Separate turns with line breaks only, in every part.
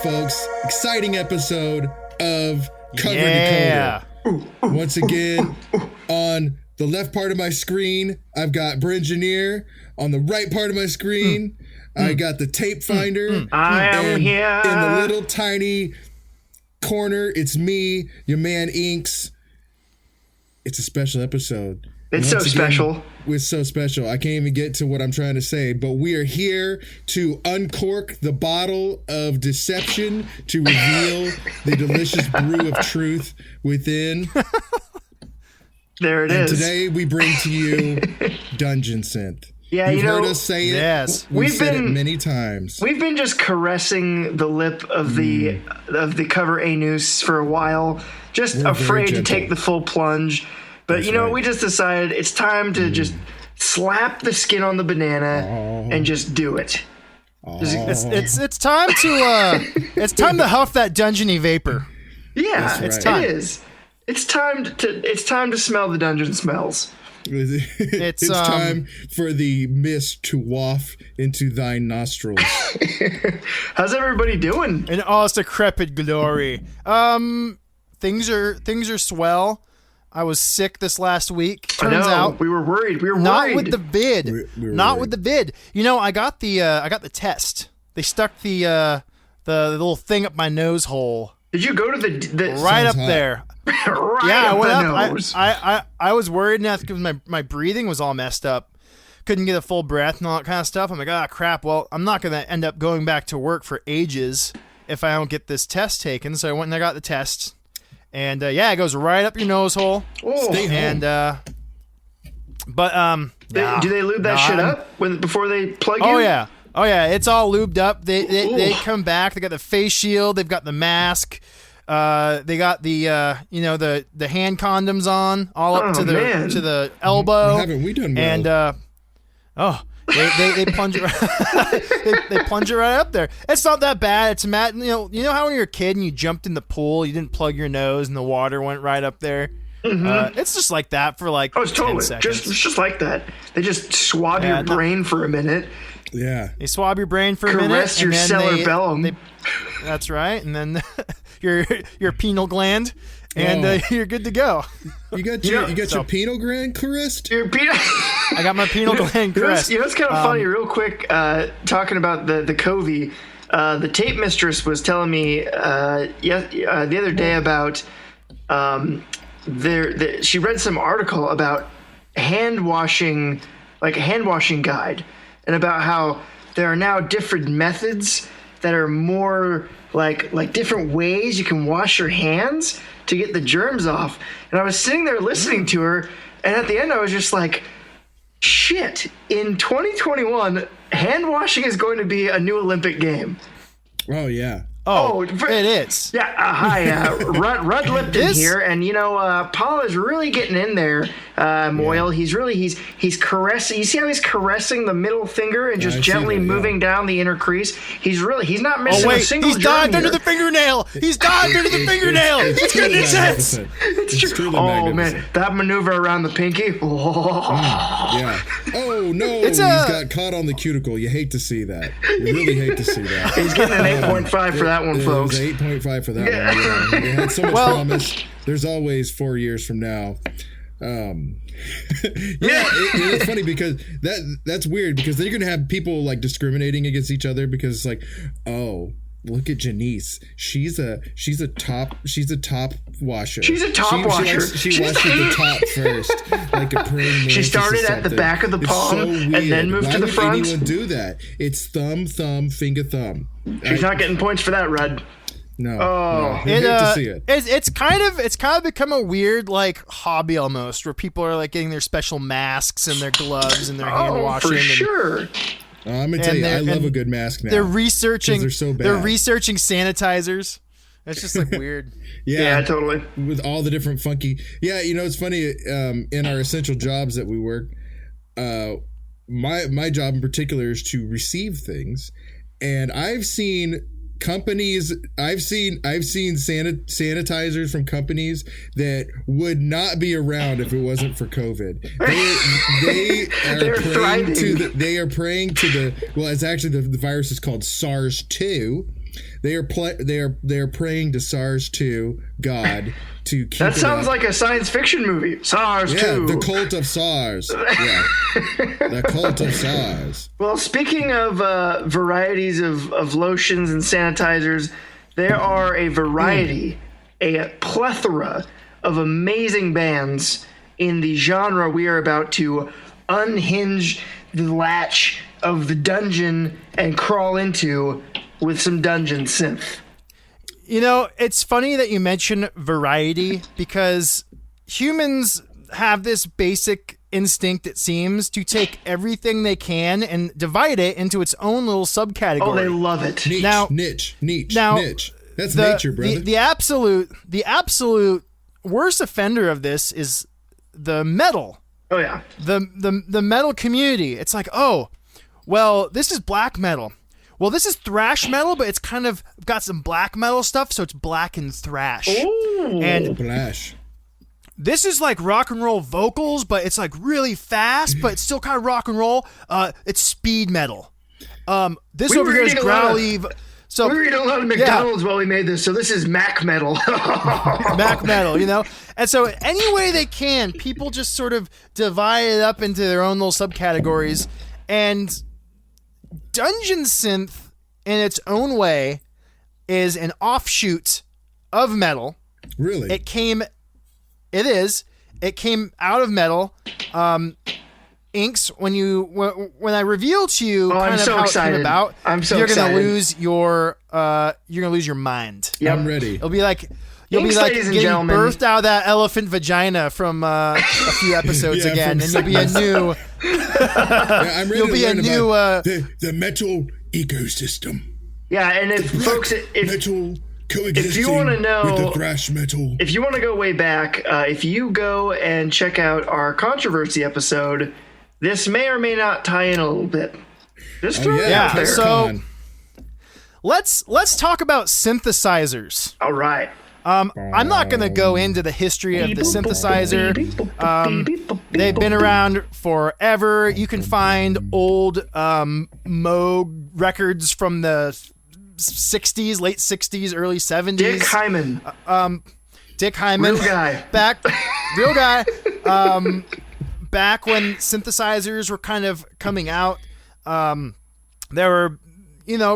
folks. Exciting episode of Cover Decoder. Once again, on the left part of my screen, I've got Brenginer. On the right part of my screen, I got the tape finder.
I am here.
In the little tiny corner, it's me, your man Inks. It's a special episode.
It's so special.
It's so special. I can't even get to what I'm trying to say, but we are here to uncork the bottle of deception to reveal the delicious brew of truth within.
There it is.
Today we bring to you Dungeon Synth.
Yeah,
You've heard us say it.
Yes.
We've said it many times.
We've been just caressing the lip of the cover anus for a while, just afraid to take the full plunge. But
That's
you know,
right.
we just decided it's time to just slap the skin on the banana and just do it.
It's time to huff that dungeony vapor.
Yeah,
That's
right.
it is. It's time to smell the dungeon smells.
It's time for the mist to waft into thine nostrils.
How's everybody doing?
In all its decrepit glory. Things are swell. I was sick this last week. Turns out
we were worried.
Not with the vid.
We were
Not
worried.
with the vid. You know, I got the test. They stuck the little thing up my nose hole.
Did you go to the
Right up
hot.
there.
right
Yeah, I
up
went
the
up.
nose?
I was worried now because my breathing was all messed up. Couldn't get a full breath and all that kind of stuff. I'm like, ah, crap. Well, I'm not going to end up going back to work for ages if I don't get this test taken. So I went and I got the test. And it goes right up your nose hole.
Oh.
Stay home.
And
Do they lube that shit up before they plug you?
Oh yeah, it's all lubed up. They come back. They got the face shield. They've got the mask. They got the the hand condoms on all up to the elbow.
Haven't we done well?
And they plunge it. they plunge it right up there. It's not that bad. It's you know how when you're a kid and you jumped in the pool, you didn't plug your nose and the water went right up there. It's just like that for like 10
totally
seconds.
just like that. They just swab your brain for a minute.
Yeah.
They swab your brain for a minute.
Caress your
and then
cerebellum.
That's right, and then your pineal gland, and you're good to go.
You got your penal gland caressed?
Your peanut.
I got my pineal gland caressed.
You know, it's kind of funny, real quick, talking about the Covey. The tape mistress was telling me the other day about she read some article about hand washing, like a hand washing guide, and about how there are now different methods that are more like different ways you can wash your hands to get the germs off. And I was sitting there listening to her, and at the end I was just like, shit, in 2021, hand washing is going to be a new Olympic game.
Oh, yeah.
Oh, it is.
Yeah, hi, Rudd Lipton here, and you know, Paul is really getting in there. Moyle, he's caressing. You see how he's caressing the middle finger and just gently moving down the inner crease. He's not missing a single.
He's dived under the fingernail. He's dived under the fingernail. It's good sense.
It's true. Oh man, that maneuver around the pinky. Oh.
Yeah. Oh no, he's got caught on the cuticle. You hate to see that. You really hate to see that.
He's getting an 8.5 for that one, folks.
It was 8.5 for that one. Yeah. They had so much promise. There's always 4 years from now. It's funny because that's weird because then you're gonna have people like discriminating against each other because it's like, oh, look at Janice. She's a top washer.
She's a top washer.
She washes the top first, like a praying mantis.
She started at the back of the palm and then moved to the front.
Why would anyone do that? It's thumb, finger, thumb.
She's not getting points for that, Rudd.
No.
Oh.
I hate to see it.
It's kind of become a weird like hobby almost, where people are like getting their special masks and their gloves and their hand washing.
For sure.
I'm gonna tell you, I love a good mask now.
They're researching.
They're so bad.
They're researching sanitizers. It's just like weird.
Yeah, totally.
With all the different funky. Yeah, you know, it's funny. In our essential jobs that we work, my job in particular is to receive things, and I've seen companies. I've seen sanitizers from companies that would not be around if it wasn't for COVID. They are praying to the. Well, it's actually the virus is called SARS-2. They are praying to SARS-2 God to keep.
That sounds like a science fiction movie. SARS-2.
Yeah, the cult of SARS. Yeah, the cult of SARS.
Well, speaking of varieties of lotions and sanitizers, there are a variety, a plethora of amazing bands in the genre we are about to unhinge the latch of the dungeon and crawl into with some Dungeon Synth.
You know, it's funny that you mention variety because humans have this basic instinct, it seems, to take everything they can and divide it into its own little subcategory.
Oh, they love it.
Niche. That's nature, brother.
The absolute worst offender of this is the metal.
Oh yeah.
The metal community. It's like, oh, well, this is black metal. Well, this is thrash metal, but it's kind of got some black metal stuff, so it's black and thrash.
Ooh.
And
thrash.
This is like rock and roll vocals, but it's like really fast, but it's still kind of rock and roll. It's speed metal. This over here is growly. So
we were eating a lot of McDonald's while we made this, so this is Mac metal.
Mac metal, you know? And so any way they can, people just sort of divide it up into their own little subcategories. And Dungeon Synth, in its own way, is an offshoot of metal.
Really?
It came out of metal. Inks, when I reveal to you
I'm so
how
excited.
It came about,
I'm so
you're
excited.
You're gonna lose your mind.
Yep.
I'm ready.
It'll be like
Inks, ladies and
getting
gentlemen.
birthed out of that elephant vagina from a few episodes
Yeah,
again,
from
and you'll be a new.
Yeah, I'm ready
You'll
to
be a
learn
new.
about the metal ecosystem.
Yeah, and if folks,
Metal coexisting
if you want to know
with the thrash metal.
If you want to go way back, if you go and check out our controversy episode, this may or may not tie in a little bit. Just throw it out there.
So let's talk about synthesizers.
All right.
I'm not going to go into the history of the synthesizer. They've been around forever. You can find old Moog records from the 60s, late 60s, early 70s.
Dick Hyman.
Dick Hyman.
Real guy.
Real guy. Back when synthesizers were kind of coming out, they were,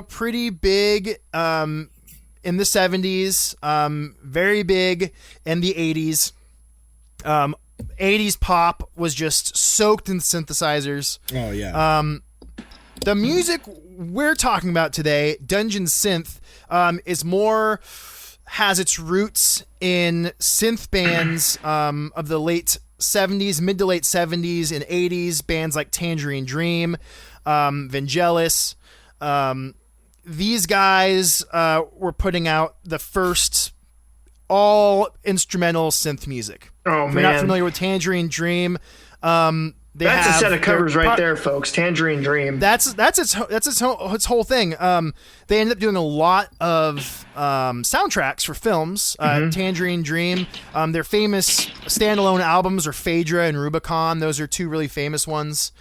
pretty big in the 70s, very big in the 80s. 80s pop was just soaked in synthesizers.
Oh, yeah.
The music we're talking about today, Dungeon Synth, has its roots in synth bands of the late 70s, mid to late 70s and 80s, bands like Tangerine Dream, Vangelis. These guys were putting out the first all instrumental synth music.
Oh,
if
man.
you're not familiar with Tangerine Dream,
That's a set of covers right there, folks. Tangerine Dream.
That's its whole thing. They ended up doing a lot of soundtracks for films. Tangerine Dream. Their famous standalone albums are Phaedra and Rubicon. Those are two really famous ones.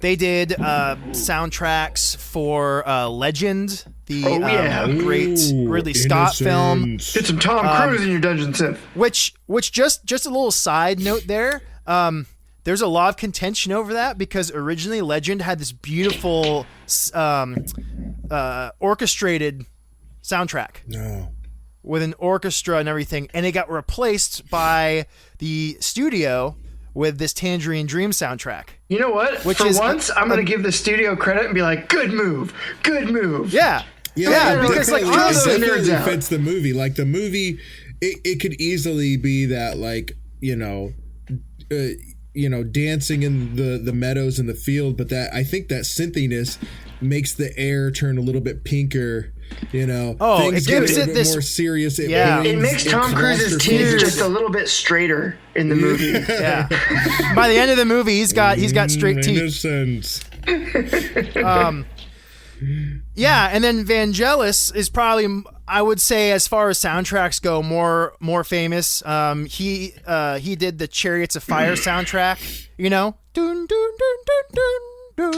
They did soundtracks for Legend, the great Ridley Scott film.
Get some Tom Cruise in your Dungeon Synth.
Which just a little side note there. There's a lot of contention over that because originally Legend had this beautiful orchestrated soundtrack.
No.
With an orchestra and everything, and it got replaced by the studio with this Tangerine Dream soundtrack.
You know what? For once, I'm going to give the studio credit and be like, good move.
Yeah,
because
it
honestly,
definitely fits the movie. Like the movie, it could easily be that, like, dancing in the meadows in the field, but that I think that synthiness makes the air turn a little bit pinker. Things
it gives
get a
it
bit more serious.
It makes Tom Cruise's teeth just a little bit straighter in the movie.
Yeah. By the end of the movie, he's got straight teeth. Yeah, and then Vangelis is probably, I would say, as far as soundtracks go, more famous. He did the Chariots of Fire soundtrack. Dun dun dun dun dun Yeah,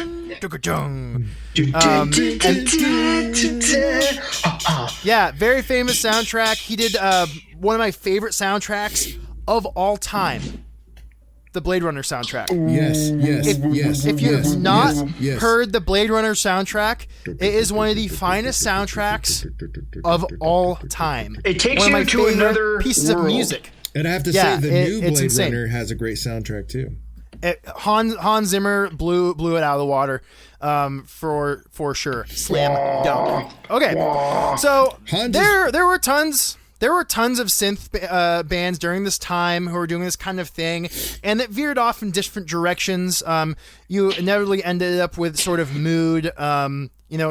very famous soundtrack. He did one of my favorite soundtracks of all time, the Blade Runner soundtrack. If you have not heard the Blade Runner soundtrack, it is one of the finest soundtracks of all time.
It takes you to another
pieces of music.
And I have to say, the new Blade Runner has a great soundtrack too.
Hans Zimmer blew it out of the water, for sure. Slam dunk. Okay, so there were tons of synth bands during this time who were doing this kind of thing, and it veered off in different directions. You inevitably ended up with sort of mood,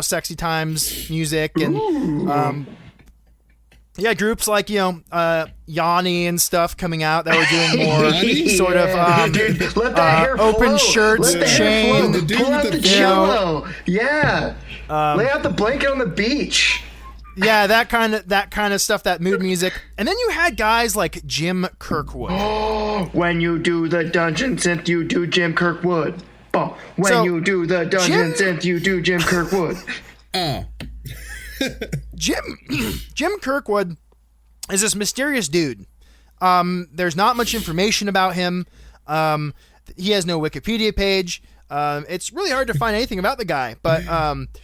sexy times music, and groups like Yanni and stuff coming out that were doing more sort of
let that hair
open
float.
shirts, chain,
pull out the chillo. Lay out the blanket on the beach.
Yeah, that kind of stuff, that mood music. And then you had guys like Jim Kirkwood.
When you do the Dungeon Synth, you do Jim Kirkwood. You do the Dungeon Synth, you do Jim Kirkwood. Jim Kirkwood is this mysterious dude. There's not much information about him. He has no Wikipedia page. It's really hard to find anything about the guy, but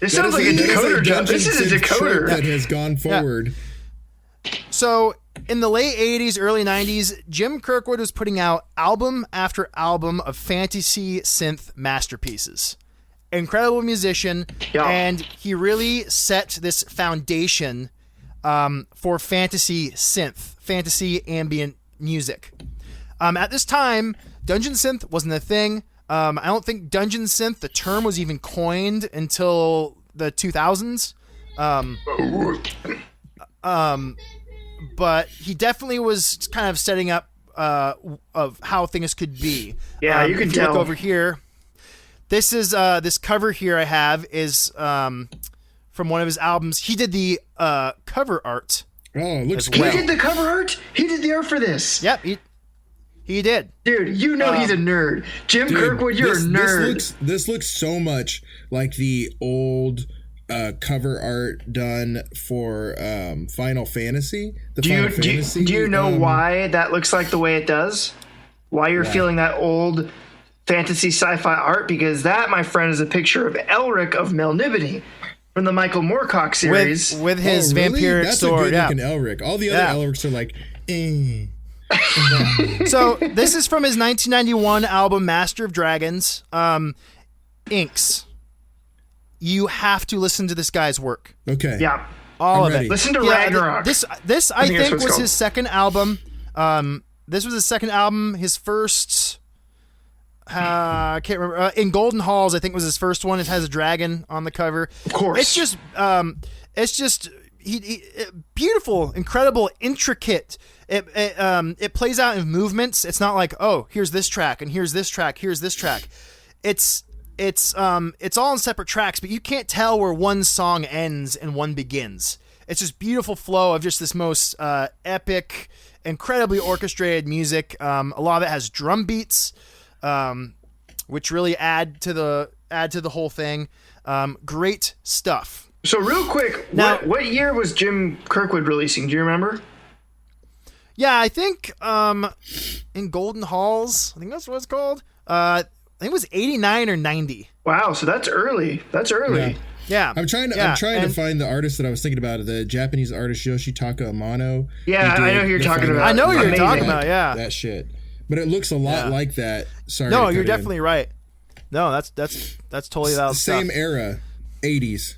this sounds like a decoder. This is a decoder
that has gone forward.
Yeah. So in the late 80s, early 90s, Jim Kirkwood was putting out album after album of fantasy synth masterpieces. Incredible musician, and he really set this foundation for fantasy synth, fantasy ambient music. At this time, Dungeon Synth wasn't a thing. I don't think Dungeon Synth, the term, was even coined until the 2000s. But he definitely was kind of setting up of how things could be.
Yeah, you can tell.
Look over here. This is this cover here I have is from one of his albums. He did the cover art.
Oh, it looks
cool. He did the cover art? He did the art for this?
Yep, he did.
Dude, he's a nerd. Jim Kirkwood, you're a nerd.
This looks so much like the old cover art done for Final Fantasy. Do
you know why that looks like the way it does? Why you're feeling that old fantasy sci-fi art? Because that, my friend, is a picture of Elric of Melniboné from the Michael Moorcock series.
With his vampiric
That's
sword.
That's a good looking Elric. All the other Elrics are like,
So this is from his 1991 album Master of Dragons. Inks. You have to listen to this guy's work.
Okay.
Yeah.
All of it.
Listen to Ragnarok.
This I think was his second album. This was his second album. His first, I can't remember. In Golden Halls, I think was his first one. It has a dragon on the cover.
Of course.
It's just beautiful, incredible, intricate. It plays out in movements. It's not like, oh, here's this track and here's this track, here's this track. It's all in separate tracks, but you can't tell where one song ends and one begins. It's just beautiful flow of just this most epic, incredibly orchestrated music. A lot of it has drum beats, which really add to the whole thing. Great stuff.
So real quick,
now,
what year was Jim Kirkwood releasing? Do you remember?
Yeah, I think in Golden Halls, I think that's what it's called. I think it was 89 or 90.
Wow, so that's early.
Yeah.
I'm trying to find the artist that I was thinking about, the Japanese artist Yoshitaka Amano.
Yeah, I know who you're talking about.
I know who you're talking about, yeah.
That shit. But it looks a lot like that. Sorry.
No, you're definitely right. No, that's totally that
same
stuff.
era, 80s.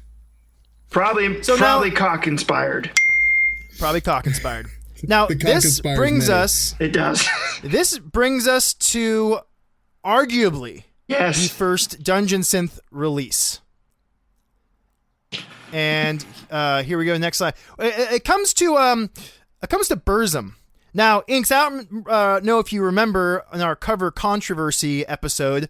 Probably cock inspired.
Probably cock inspired. Now this brings us.
It does.
This brings us to arguably the first Dungeon Synth release. And here we go. Next slide. It comes to Burzum. Now, Inks, I don't know if you remember in our cover controversy episode,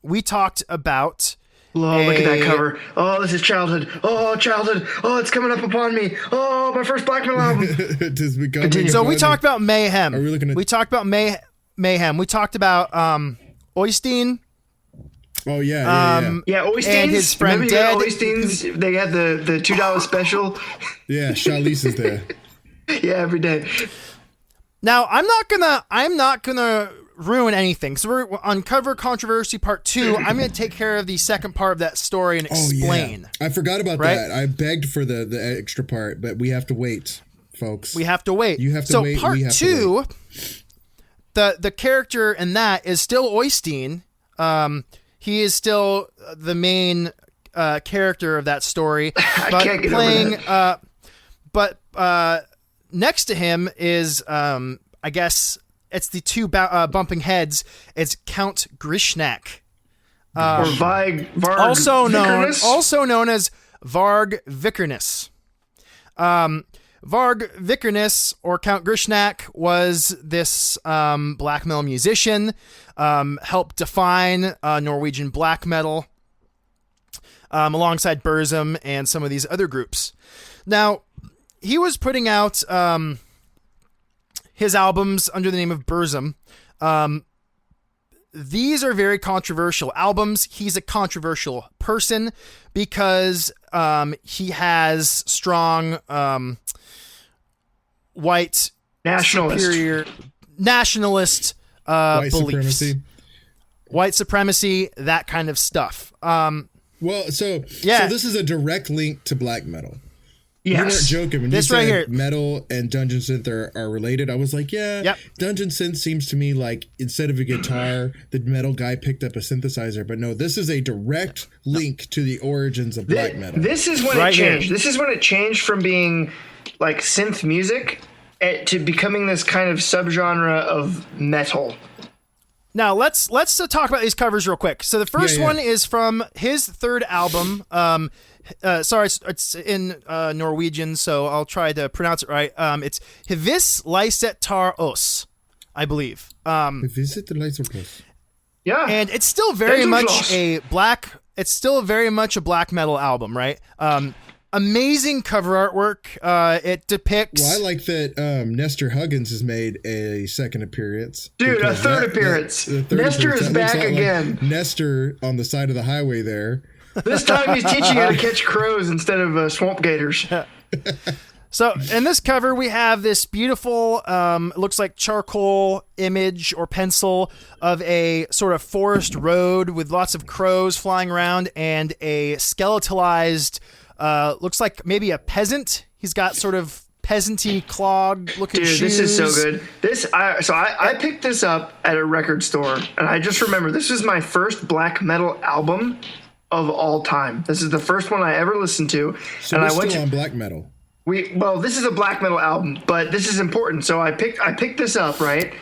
we talked about.
Oh, look at that cover. Oh, this is childhood. Oh, childhood. Oh, it's coming up upon me. Oh, my first black metal album.
So we talked about Mayhem.
We
talked about Mayhem. We talked about Oystein.
Oh yeah.
Yeah, Oysteins.
And his friend
Remember
Dad.
Oysteins? They had the $2 special.
Yeah, Charlize is there.
Yeah, every day.
Now, I'm not gonna ruin anything. So we're on Cover Controversy Part 2. I'm gonna take care of the second part of that story and explain.
Oh, yeah. I forgot about that. I begged for the extra part, but we have to wait, folks.
We have to wait.
You have to wait.
So Part
we have
2,
to wait.
the character in that is still Oystein. He is still the main character of that story.
I can't get over that.
But next to him is, I guess, it's the two bumping heads. It's Count Grishnak.
Or Varg
Also known as Varg Vikernes. Varg Vikernes, or Count Grishnak, was this black metal musician, helped define Norwegian black metal alongside Burzum and some of these other groups. Now, he was putting out his albums under the name of Burzum. These are very controversial albums. He's a controversial person because he has strong white nationalist
White
beliefs.
supremacy.
White supremacy, that kind of stuff.
So this is a direct link to black metal.
Yes.
You weren't joking when
This
you
right
said
here.
metal and Dungeon Synth are related. I was like, Dungeon Synth seems to me like instead of a guitar, the metal guy picked up a synthesizer. But no, this is a direct link to the origins of black metal.
This is when it changed. This is when it changed from being like synth music to becoming this kind of subgenre of metal.
Now let's talk about these covers real quick. So the first one is from his third album. Sorry, it's in Norwegian, so I'll try to pronounce it right. It's Hvis Leiset tar oss, I believe.
Visit the Leiset.
Yeah,
and it's still very much a black. It's still very much a black metal album, right? Amazing cover artwork. It depicts.
Well, I like that Nestor Huggins has made a second appearance.
Dude, a third appearance. Nestor is back again.
Like Nestor on the side of the highway there.
This time he's teaching how to catch crows instead of swamp gators.
So in this cover, we have this beautiful, looks like charcoal image or pencil of a sort of forest road with lots of crows flying around and a skeletalized, looks like maybe a peasant. He's got sort of peasanty clog looking shoes.
Dude, this is so good. I picked this up at a record store, and I just remember this was my first black metal album of all time. This is the first one I ever listened to.
So
and
we're
I went
still on black metal.
This is a black metal album, but this is important. So I picked this up, right?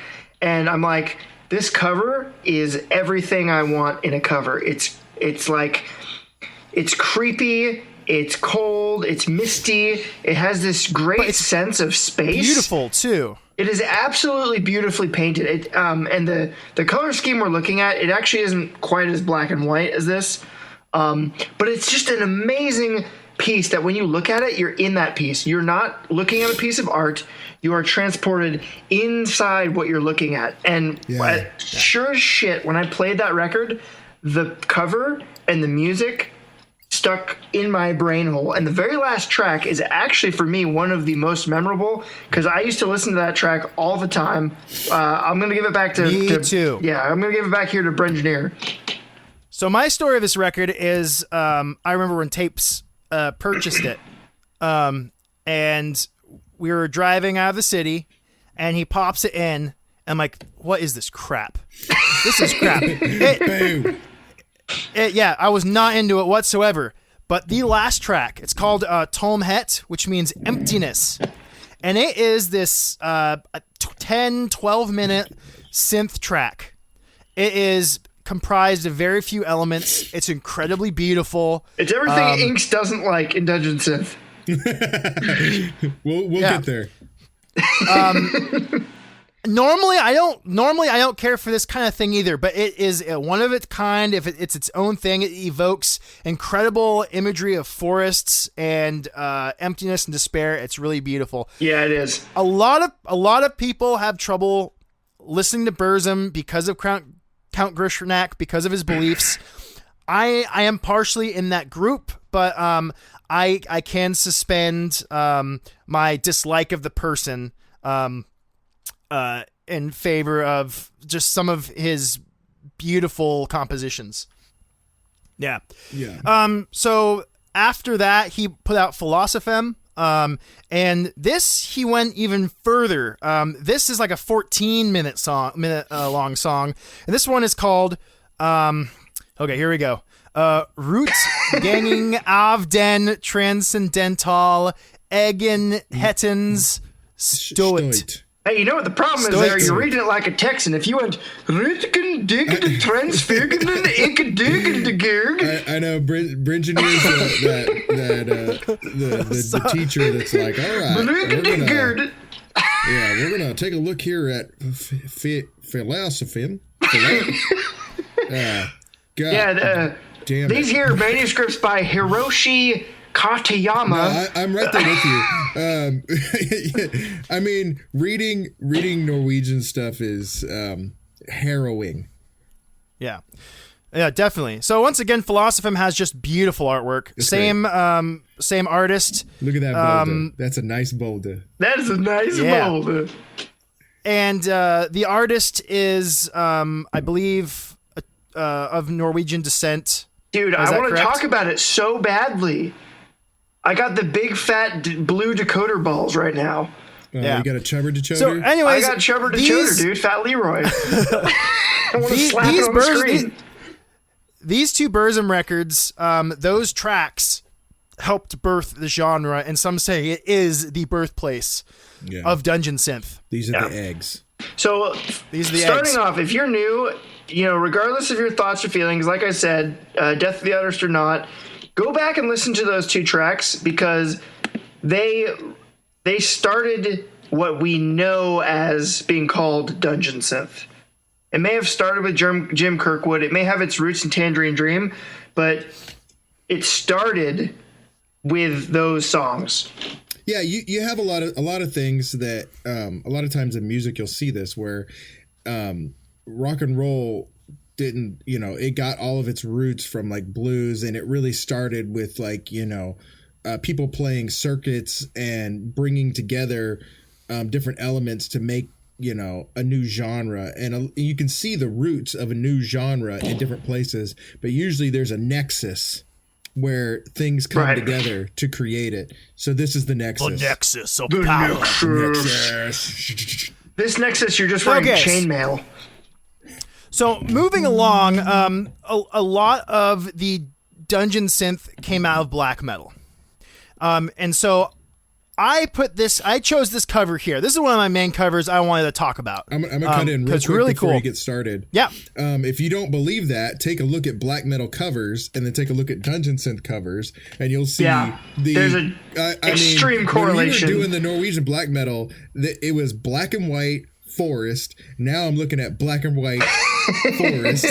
And I'm like, this cover is everything I want in a cover. It's like, it's creepy, it's cold, it's misty, it has this great sense of space.
Beautiful too.
It is absolutely beautifully painted. And the color scheme we're looking at, it actually isn't quite as black and white as this. But it's just an amazing piece that when you look at it, you're in that piece. You're not looking at a piece of art. You are transported inside what you're looking at. And sure as shit, when I played that record, the cover and the music stuck in my brain hole. And the very last track is actually, for me, one of the most memorable because I used to listen to that track all the time. I'm going to give it back to...
Me too.
Yeah, I'm going to give it back here to Brenginer.
So my story of this record is I remember when Tapes purchased it, and we were driving out of the city, and he pops it in, and I'm like, what is this crap? This is crap. I was not into it whatsoever. But the last track, it's called Tomhet, which means emptiness. And it is this 10, 12-minute synth track. It is comprised of very few elements. It's incredibly beautiful.
It's everything Inks doesn't like in Dungeon Synth.
We'll get there.
Normally I don't care for this kind of thing either, but it is one of its kind. If it's its own thing, it evokes incredible imagery of forests and emptiness and despair. It's really beautiful.
Yeah, it is.
A lot of people have trouble listening to Burzum because of Count Grishnak, because of his beliefs. I am partially in that group, but I can suspend my dislike of the person in favor of just some of his beautiful compositions. Yeah. So after that, he put out Filosofem. And this, he went even further. This is like a 14-minute long song. And this one is called, okay, here we go. Rutgänging av den transcendental Eigenhetens Stoet.
Hey, you know what the problem is there? You're reading it like a Texan. If you went, I know,
Brenginer is the teacher that's like, all right, we're gonna take a look here at Filosofem. Damn
these here manuscripts by Hiroshi Katayama.
No, I'm right there with you. I mean, reading Norwegian stuff is harrowing.
Yeah, definitely. So once again, Filosofem has just beautiful artwork.
That's
same artist.
Look at that boulder. That's a nice boulder.
That is a nice boulder.
And the artist is, I believe, of Norwegian descent.
Dude, I want to talk about it so badly. I got the big fat blue decoder balls right now.
You got a chubber decoder?
So anyways,
I got chubber decoder, dude. Fat Leroy. I want to slap it on the screen.
These two Burzum records, those tracks helped birth the genre, and some say it is the birthplace of Dungeon Synth.
These are the eggs.
So starting off, if you're new, regardless of your thoughts or feelings, like I said, Death of the Artist or not, go back and listen to those two tracks because they started what we know as being called Dungeon Synth. It may have started with Jim Kirkwood. It may have its roots in Tangerine Dream, but it started with those songs.
Yeah, you have a lot of things that a lot of times in music you'll see this where rock and roll didn't, it got all of its roots from like blues, and it really started with like, people playing circuits and bringing together different elements to make, a new genre. And you can see the roots of a new genre in different places, but usually there's a nexus where things come together to create it. So this is the nexus.
The nexus of power.
This nexus, you're just wearing chainmail.
So moving along, a lot of the Dungeon Synth came out of black metal. And so I chose this cover here. This is one of my main covers I wanted to talk about.
I'm going to cut in real quick
really
before
cool.
you get started.
Yeah.
If you don't believe that, take a look at black metal covers and then take a look at Dungeon Synth covers, and you'll see
there's an extreme correlation.
When we were doing the Norwegian black metal, it was black and white forest. Now I'm looking at black and white forest.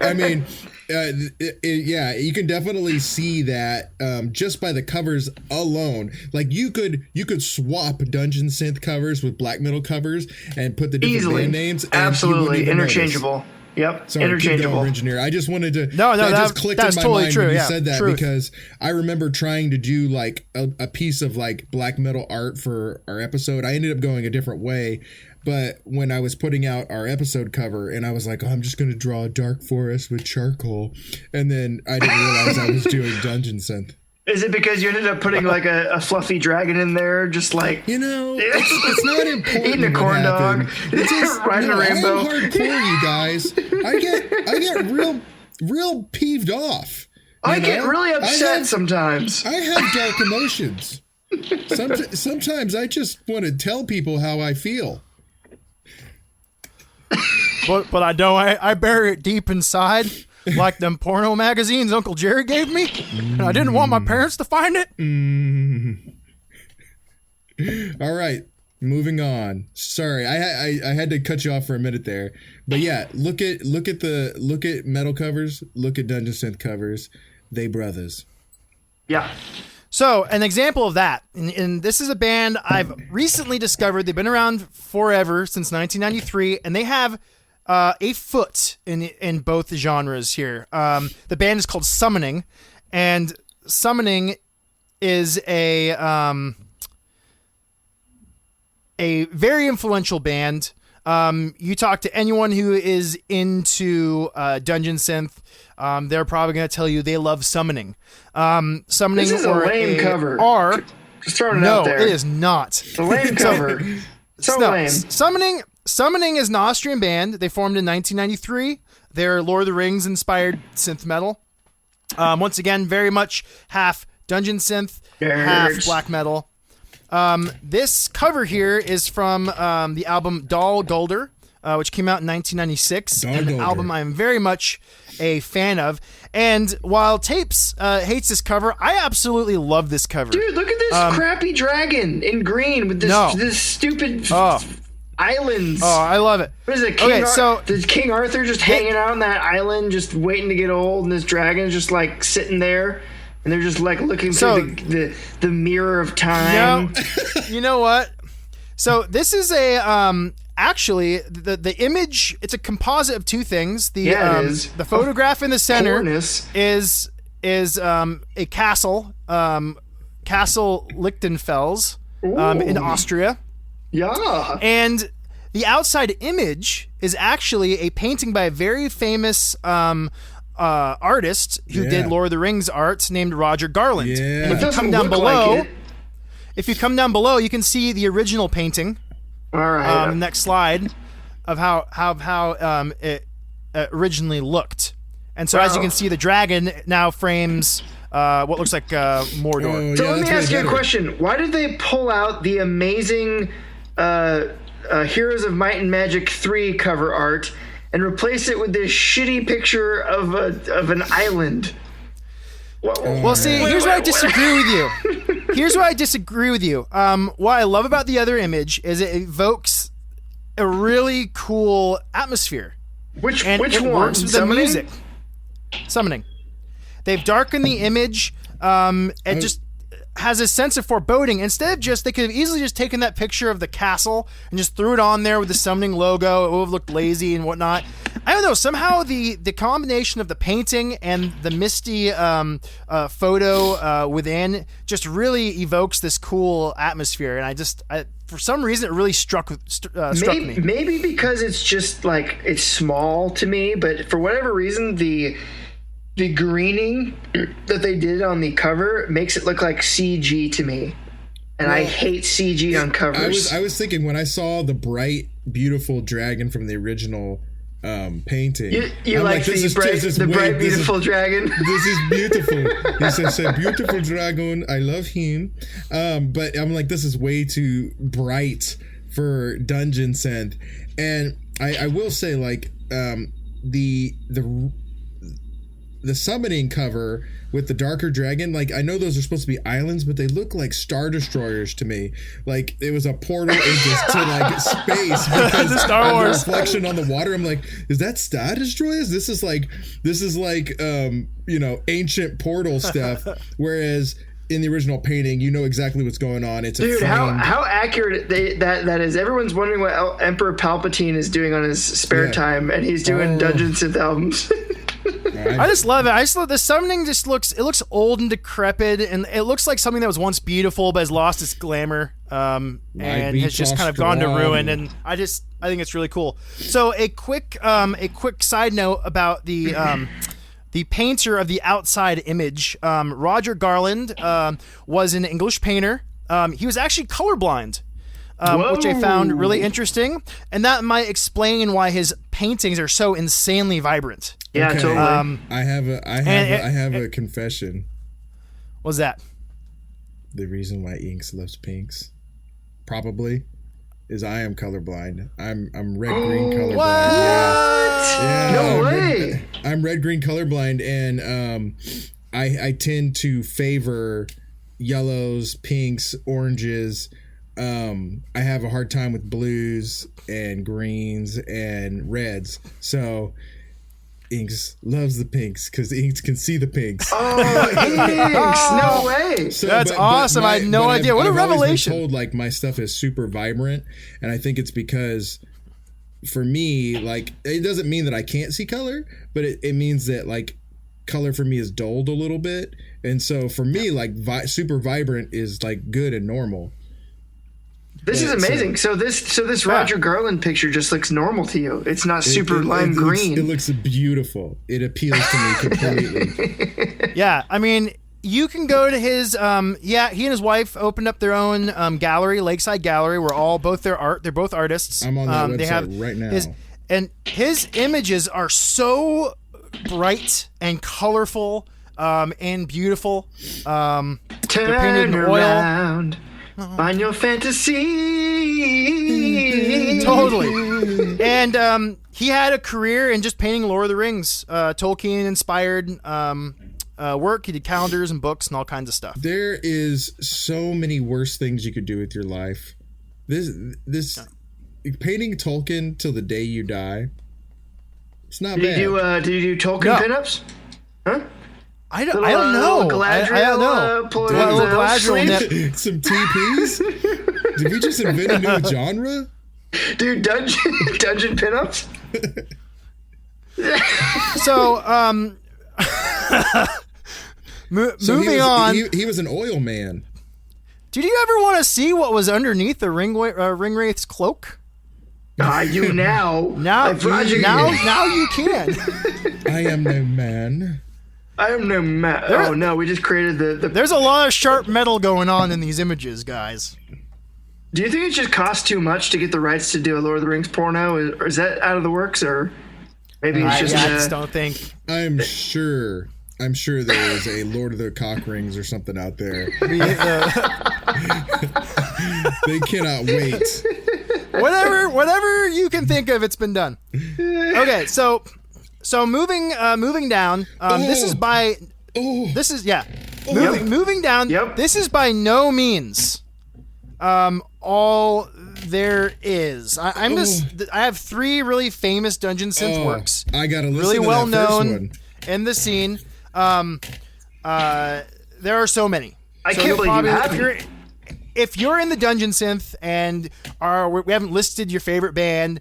I mean, you can definitely see that just by the covers alone. Like you could swap Dungeon Synth covers with black metal covers and put the different band names.
Absolutely interchangeable. Notice. Yep,
sorry,
interchangeable.
Engineer. I just wanted to.
That
just clicked in my
totally
mind
true.
when you said that
truth.
Because I remember trying to do like a piece of like black metal art for our episode. I ended up going a different way. But when I was putting out our episode cover and I was like, I'm just going to draw a dark forest with charcoal. And then I didn't realize I was doing Dungeon Synth.
Is it because you ended up putting like a fluffy dragon in there? Just like,
it's not important.
Eating a corn dog.
It's just,
riding a rainbow.
I'm hardcore, you guys. I get real peeved off.
I get really upset sometimes.
I have dark emotions. Sometimes I just want to tell people how I feel.
But I don't. I bury it deep inside, like them porno magazines Uncle Jerry gave me, and I didn't want my parents to find it.
All right, moving on. Sorry, I had to cut you off for a minute there, but yeah, look at metal covers, look at Dungeon Synth covers. They brothers.
Yeah.
So, an example of that, and this is a band I've recently discovered. They've been around forever, since 1993, and they have a Født in both genres here. The band is called Summoning, and Summoning is a very influential band. You talk to anyone who is into Dungeon Synth, they're probably going to tell you they love Summoning. Summoning
this is a lame cover. Just throwing it out there.
No, it is not.
It's a lame cover. So lame.
Summoning is an Austrian band. They formed in 1993. They're Lord of the Rings inspired synth metal. Once again, very much half Dungeon Synth, half black metal. This cover here is from the album Dal Guldur, which came out in 1996. An album I'm very much a fan of. And while Tapes hates this cover, I absolutely love this cover.
Dude, look at this crappy dragon in green with this stupid islands.
Oh, I love it.
What is it? Is King Arthur just hanging out on that island, just waiting to get old, and this dragon is just like sitting there? And they're just like looking through the mirror of time.
You know what? So this is a actually the image. It's a composite of two things. It is. The photograph in the center is a castle, Castle Lichtenfels, in Austria.
Yeah.
And the outside image is actually a painting by a very famous artist who did Lord of the Rings art named Roger Garland.
Yeah.
And if you come down below, you can see the original painting.
All right.
Next slide of how it originally looked. And so as you can see, the dragon now frames what looks like Mordor.
So let me ask you a question. Why did they pull out the amazing Heroes of Might and Magic 3 cover art and replace it with this shitty picture of an island?
Well, see, here's where I disagree with you. Here's where I disagree with you. What I love about the other image is it evokes a really cool atmosphere.
Which
one? Works with the music. Summoning. They've darkened the image. It just has a sense of foreboding. Instead of they could have easily just taken that picture of the castle and just threw it on there with the Summoning logo. It would have looked lazy and whatnot. I don't know. Somehow the combination of the painting and the misty photo within just really evokes this cool atmosphere. And I for some reason, it really struck me.
Maybe because it's just like it's small to me, but for whatever reason, the greening that they did on the cover makes it look like CG to me. And I hate CG on covers.
I was thinking when I saw the bright, beautiful dragon from the original painting.
You like the bright, beautiful dragon?
This is beautiful. He says, a beautiful dragon. I love him. But I'm like, this is way too bright for Dungeon Synth. And I will say, like, the summoning cover with the darker dragon, like, I know those are supposed to be islands, but they look like Star Destroyers to me. Like it was a portal to like space because of the reflection on the water. I'm like, is that Star Destroyers? This is like ancient portal stuff. Whereas in the original painting, you know exactly what's going on. It's
dude, how accurate that is. Everyone's wondering what Emperor Palpatine is doing on his spare time, and he's doing Dungeon Synth albums.
I just love it. I just love the summoning. It looks old and decrepit, and it looks like something that was once beautiful but has lost its glamour, and has just kind of gone to ruin. And I think it's really cool. So a quick side note about the painter of the outside image. Roger Garland was an English painter. He was actually colorblind. Which I found really interesting, and that might explain why his paintings are so insanely vibrant.
Yeah, okay. Totally.
I have a confession.
What's that?
The reason why Inks loves pinks, probably, is I am colorblind. I'm red-green colorblind.
What?
Yeah,
no way.
I'm red-green colorblind, and I tend to favor yellows, pinks, oranges. I have a hard time with blues and greens and reds. So Inks loves the pinks because Inks can see the pinks.
Oh, Inks! No way!
So,
that's awesome. I had no idea. What a revelation!
I've always been told like my stuff is super vibrant, and I think it's because for me, like, it doesn't mean that I can't see color, but it means that, like, color for me is dulled a little bit. And so for me, like, super vibrant is, like, good and normal.
This is amazing. So this Roger Garland picture just looks normal to you. It's not super lime green.
It looks beautiful. It appeals to me completely.
Yeah, I mean, you can go to his. He and his wife opened up their own gallery, Lakeside Gallery, where they're both artists.
I'm on that website right now.
His images are so bright and colorful and beautiful.
Turn around. Find your fantasy.
Totally. And he had a career in just painting Lord of the Rings, Tolkien-inspired work. He did calendars and books and all kinds of stuff.
There is so many worse things you could do with your life. This painting Tolkien till the day you die. It's not bad.
Did you do Tolkien pinups? Huh?
I don't know. I don't know.
Some TPs? Did we just invent a new genre?
Dude, dungeon pinups?
So, moving on.
He was an oil man.
Did you ever want to see what was underneath the Ringwraith's cloak?
You now.
Now you can.
I am no man.
I am no man. Oh no, we just created the.
There's a lot of sharp metal going on in these images, guys.
Do you think it just costs too much to get the rights to do a Lord of the Rings porno? Or is that out of the works, or maybe it's just?
I just don't think.
I'm sure there is a Lord of the Cock Rings or something out there. They cannot wait.
Whatever you can think of, it's been done. Okay, so moving down. Moving down.
Yep.
This is by no means all there is. I have 3 really famous Dungeon Synth works.
I gotta listen
really
to
well
that first
known
one.
in the scene. There are so many.
I can't believe you haven't.
If you're in the Dungeon Synth and we haven't listed your favorite band,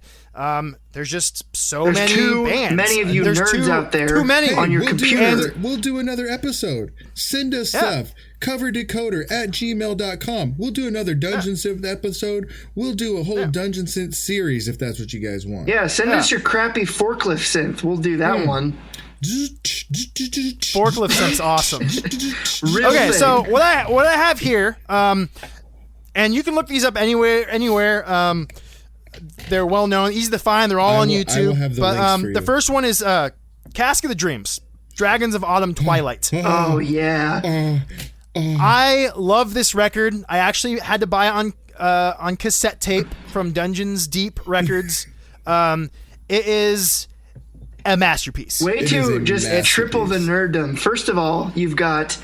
there's just there's many bands.
Many of you nerds out there.
Too many
on your computer.
We'll do another episode. Send us stuff. coverdecoder@gmail.com. We'll do another Dungeon Synth episode. We'll do a whole Dungeon Synth series if that's what you guys want.
Yeah, send us your crappy forklift synth. We'll do that one.
Forklift synth's awesome.
Okay,
so what I have here, and you can look these up anywhere. They're well known, easy to find. They're all on YouTube.
I will have the links for you.
The first one is Cask of the Dreams, Dragons of Autumn Twilight.
Oh yeah.
I love this record. I actually had to buy it on cassette tape from Dungeons Deep Records. It is a masterpiece.
Way to just triple the nerddom. First of all, you've got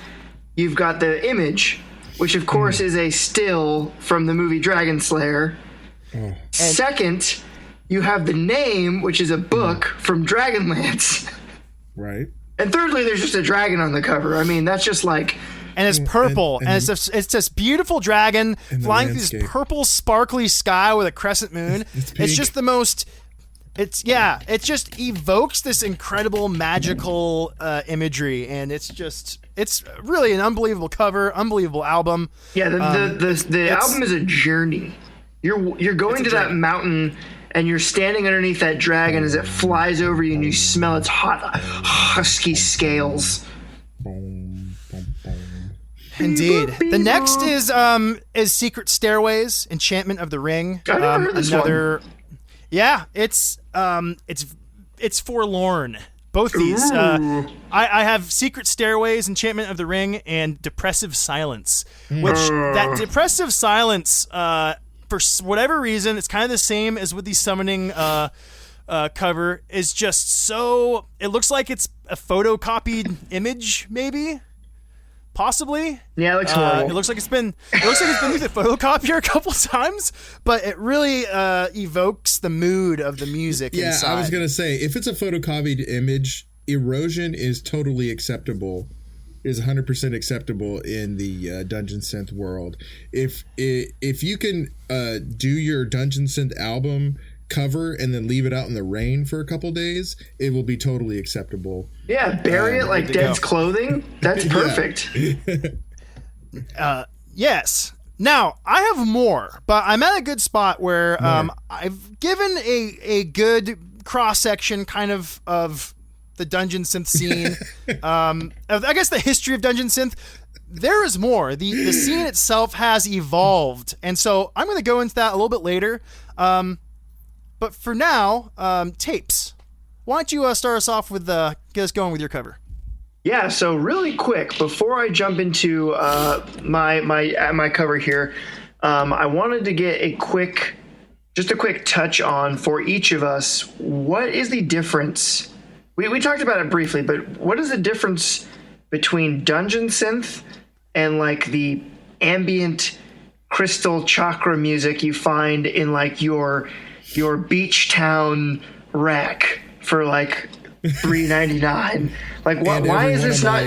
the image, which of course is a still from the movie Dragon Slayer. Second, you have the name, which is a book from Dragonlance.
Right.
And thirdly, there's just a dragon on the cover. I mean, that's just like...
And it's purple, and it's this beautiful dragon flying through this purple, sparkly sky with a crescent moon. It's just the most... it just evokes this incredible magical imagery, and it's really an unbelievable cover, unbelievable album.
Yeah, the album is a journey. You're going to that mountain, and you're standing underneath that dragon as it flies over you, and you smell its hot, husky scales.
Indeed. The next is Secret Stairways, Enchantment of the Ring.
I never heard this one.
Yeah, it's forlorn. Both these. I have Secret Stairways, Enchantment of the Ring, and Depressive Silence. Which that Depressive Silence, for whatever reason, it's kind of the same as with the Summoning cover. Is just so. It looks like it's a photocopied image, maybe. Possibly.
Yeah, it looks horrible.
It looks like it's been through the photocopier a couple times, but it really evokes the mood of the music inside.
I was going to say, if it's a photocopied image, erosion is totally acceptable. Is 100% acceptable in the Dungeon Synth world. If you can do your Dungeon Synth album cover and then leave it out in the rain for a couple days, it will be totally acceptable.
Yeah, bury it like Dead's clothing. That's perfect.
Yes. Now, I have more, but I'm at a good spot where I've given a good cross-section kind of the Dungeon Synth scene. I guess the history of Dungeon Synth. There is more. The scene itself has evolved, and so I'm going to go into that a little bit later. But for now, tapes. Why don't you start us off with get us going with your cover?
Yeah, so really quick, before I jump into my cover here, I wanted to get a quick touch on, for each of us, what is the difference? We talked about it briefly, but what is the difference between Dungeon Synth and like the ambient crystal chakra music you find in like your beach town rack for like $3.99? Like, why is this not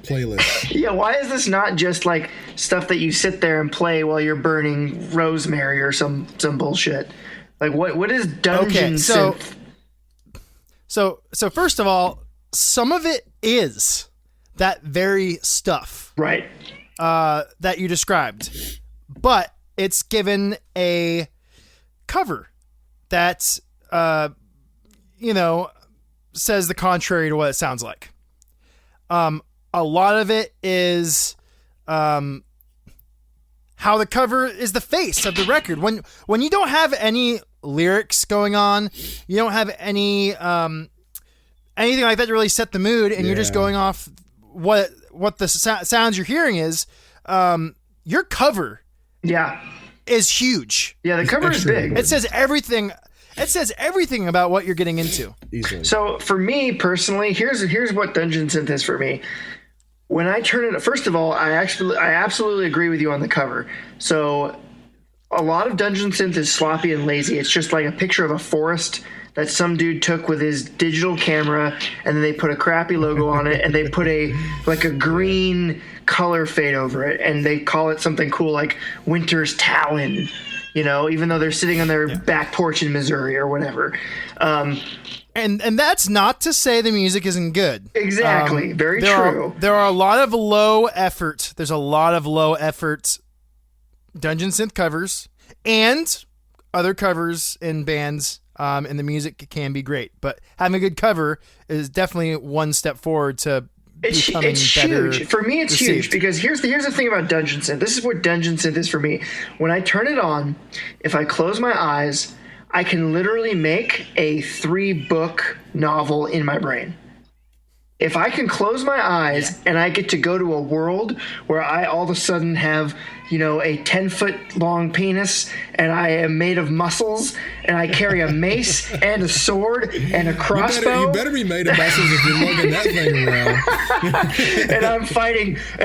playlist?
Yeah, why is this not just like stuff that you sit there and play while you're burning rosemary or some bullshit? Like, what is Dungeon Synth?
So first of all, some of it is that very stuff,
right?
That you described, but it's given a cover that says the contrary to what it sounds like. A lot of it is how the cover is the face of the record. When you don't have any lyrics going on, you don't have any anything like that to really set the mood, and you're just going off what the sounds you're hearing is. Your cover is huge.
Yeah, the cover is big.
It says everything. It says everything about what you're getting into.
Easily.
So for me personally, here's what Dungeon Synth is for me. When I turn it, first of all, I absolutely agree with you on the cover. So a lot of Dungeon Synth is sloppy and lazy. It's just like a picture of a forest that some dude took with his digital camera, and then they put a crappy logo on it, and they put a green color fade over it, and they call it something cool like Winter's Talon. Even though they're sitting on their back porch in Missouri or whatever.
And that's not to say the music isn't good.
Exactly. Very true.
There are a lot of low effort. There's a lot of low effort Dungeon Synth covers and other covers in bands, and the music can be great. But having a good cover is definitely one step forward to
it's
better
huge. For me, it's
received.
huge because here's the thing about Dungeon Synth. This is what Dungeon Synth is for me. When I turn it on, if I close my eyes, I can literally make a 3-book novel in my brain. If I can close my eyes and I get to go to a world where I all of a sudden have, a 10-foot long penis, and I am made of muscles, and I carry a mace and a sword and a crossbow.
You better be made of muscles if you're lugging that thing around.
and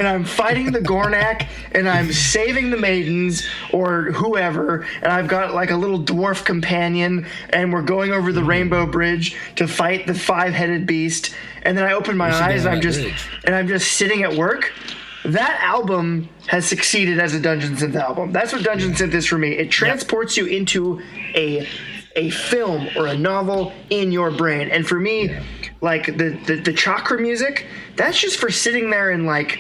I'm fighting the Gornak, and I'm saving the maidens or whoever, and I've got like a little dwarf companion, and we're going over the Rainbow Bridge to fight the 5-headed beast. And then I open my eyes, and I'm just sitting at work. That album has succeeded as a Dungeon Synth album. That's what Dungeon Synth is for me. It transports you into a film or a novel in your brain. And for me, like the chakra music, that's just for sitting there and like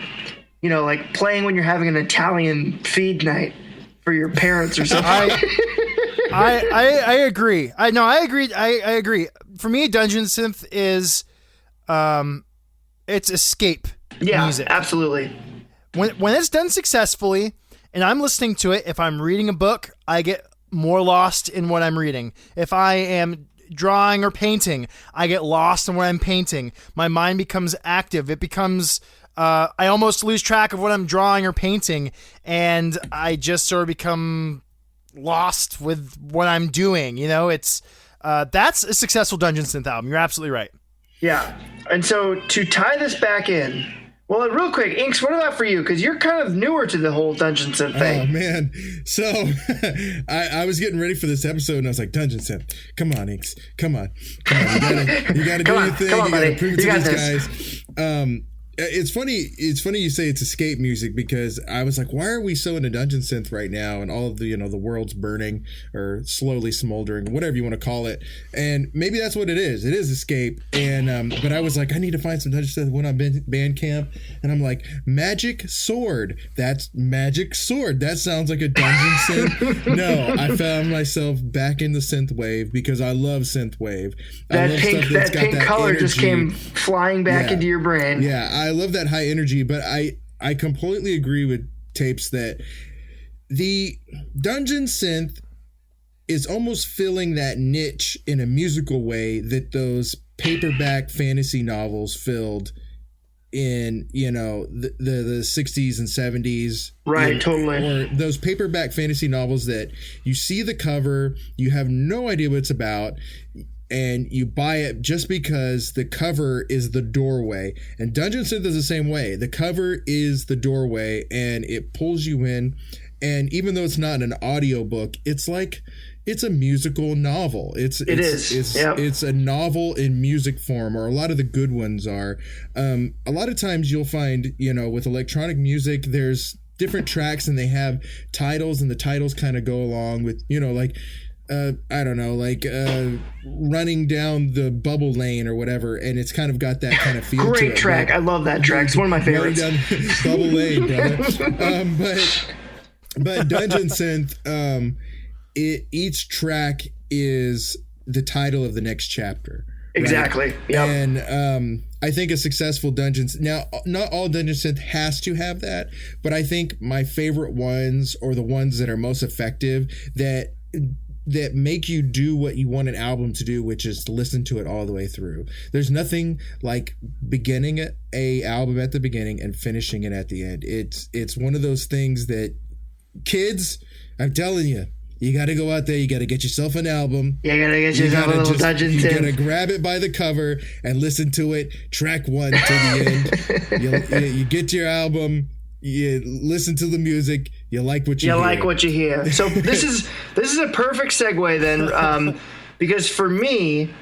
playing when you're having an Italian feed night for your parents or something.
I agree. I agree. For me, Dungeon Synth is it's escape music.
Yeah, absolutely.
When it's done successfully and I'm listening to it, if I'm reading a book, I get more lost in what I'm reading. If I am drawing or painting, I get lost in what I'm painting. My mind becomes active. It becomes I almost lose track of what I'm drawing or painting, and I just sort of become lost with what I'm doing. It's that's a successful Dungeon Synth album. You're absolutely right.
Yeah. And so to tie this back in, well, real quick, Inks, what about for you? Because you're kind of newer to the whole Dungeon Synth thing.
Oh, man. So I was getting ready for this episode, and I was like, Dungeon Synth, come on, Inks. Come on. You gotta do your thing. You gotta prove it to these guys. It's funny. It's funny you say it's escape music, because I was like, why are we so into Dungeon Synth right now? And all of the, the world's burning or slowly smoldering, whatever you want to call it. And maybe that's what it is. It is escape. And but I was like, I need to find some Dungeon Synth. Went on Bandcamp, and I'm like, Magic Sword. That's Magic Sword. That sounds like a Dungeon Synth. No, I found myself back in the synth wave because I love synth wave.
That pink color just came flying back into your brain.
Yeah, I love that high energy, but I completely agree with Tapes that the Dungeon Synth is almost filling that niche in a musical way that those paperback fantasy novels filled in, the 60s and 70s.
Right, totally.
Or those paperback fantasy novels that you see the cover, you have no idea what it's about, and you buy it just because the cover is the doorway. And Dungeon Synth is the same way. The cover is the doorway, and it pulls you in. And even though it's not an audiobook, it's like it's a musical novel. It's a novel in music form, or a lot of the good ones are. A lot of times you'll find, with electronic music, there's different tracks and they have titles, and the titles kind of go along with, I don't know, like running down the bubble lane or whatever, and it's kind of got that kind of feel to it.
Great track. I love that track. It's one of my favorites.
Running down bubble lane, brother. But Dungeon Synth, each track is the title of the next chapter. Right?
Exactly. Yep.
And I think a successful now, not all Dungeon Synth has to have that, but I think my favorite ones, or the ones that are most effective, that make you do what you want an album to do, which is to listen to it all the way through. There's nothing like beginning a album at the beginning and finishing it at the end. It's one of those things that, kids, I'm telling you, you got to go out there. You got to get yourself an album.
You got to get yourself a little Dungeon Synth.
You got to grab it by the cover and listen to it, track one to the end. You get your album. You listen to the music. You like what you hear.
like what you hear. So this is a perfect segue then, because for me,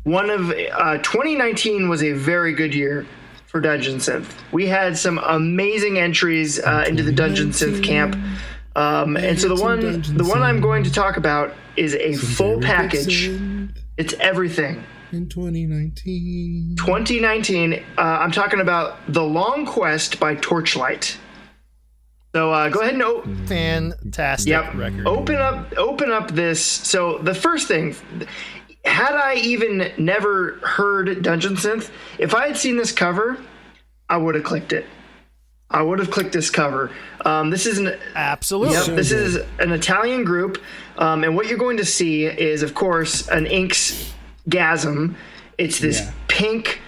2019 was a very good year for Dungeon Synth. We had some amazing entries into the Dungeon Synth camp, and so the one I'm going to talk about is a full package. It's everything.
In 2019.
I'm talking about The Long Quest by Torchlight. So go ahead and
fantastic record.
Open up this. So the first thing, had I even never heard Dungeon Synth, if I had seen this cover, I would have clicked it. I would have clicked this cover. This is
absolutely.
Yep, this is an Italian group, and what you're going to see is, of course, an Inksgasm. It's this pink,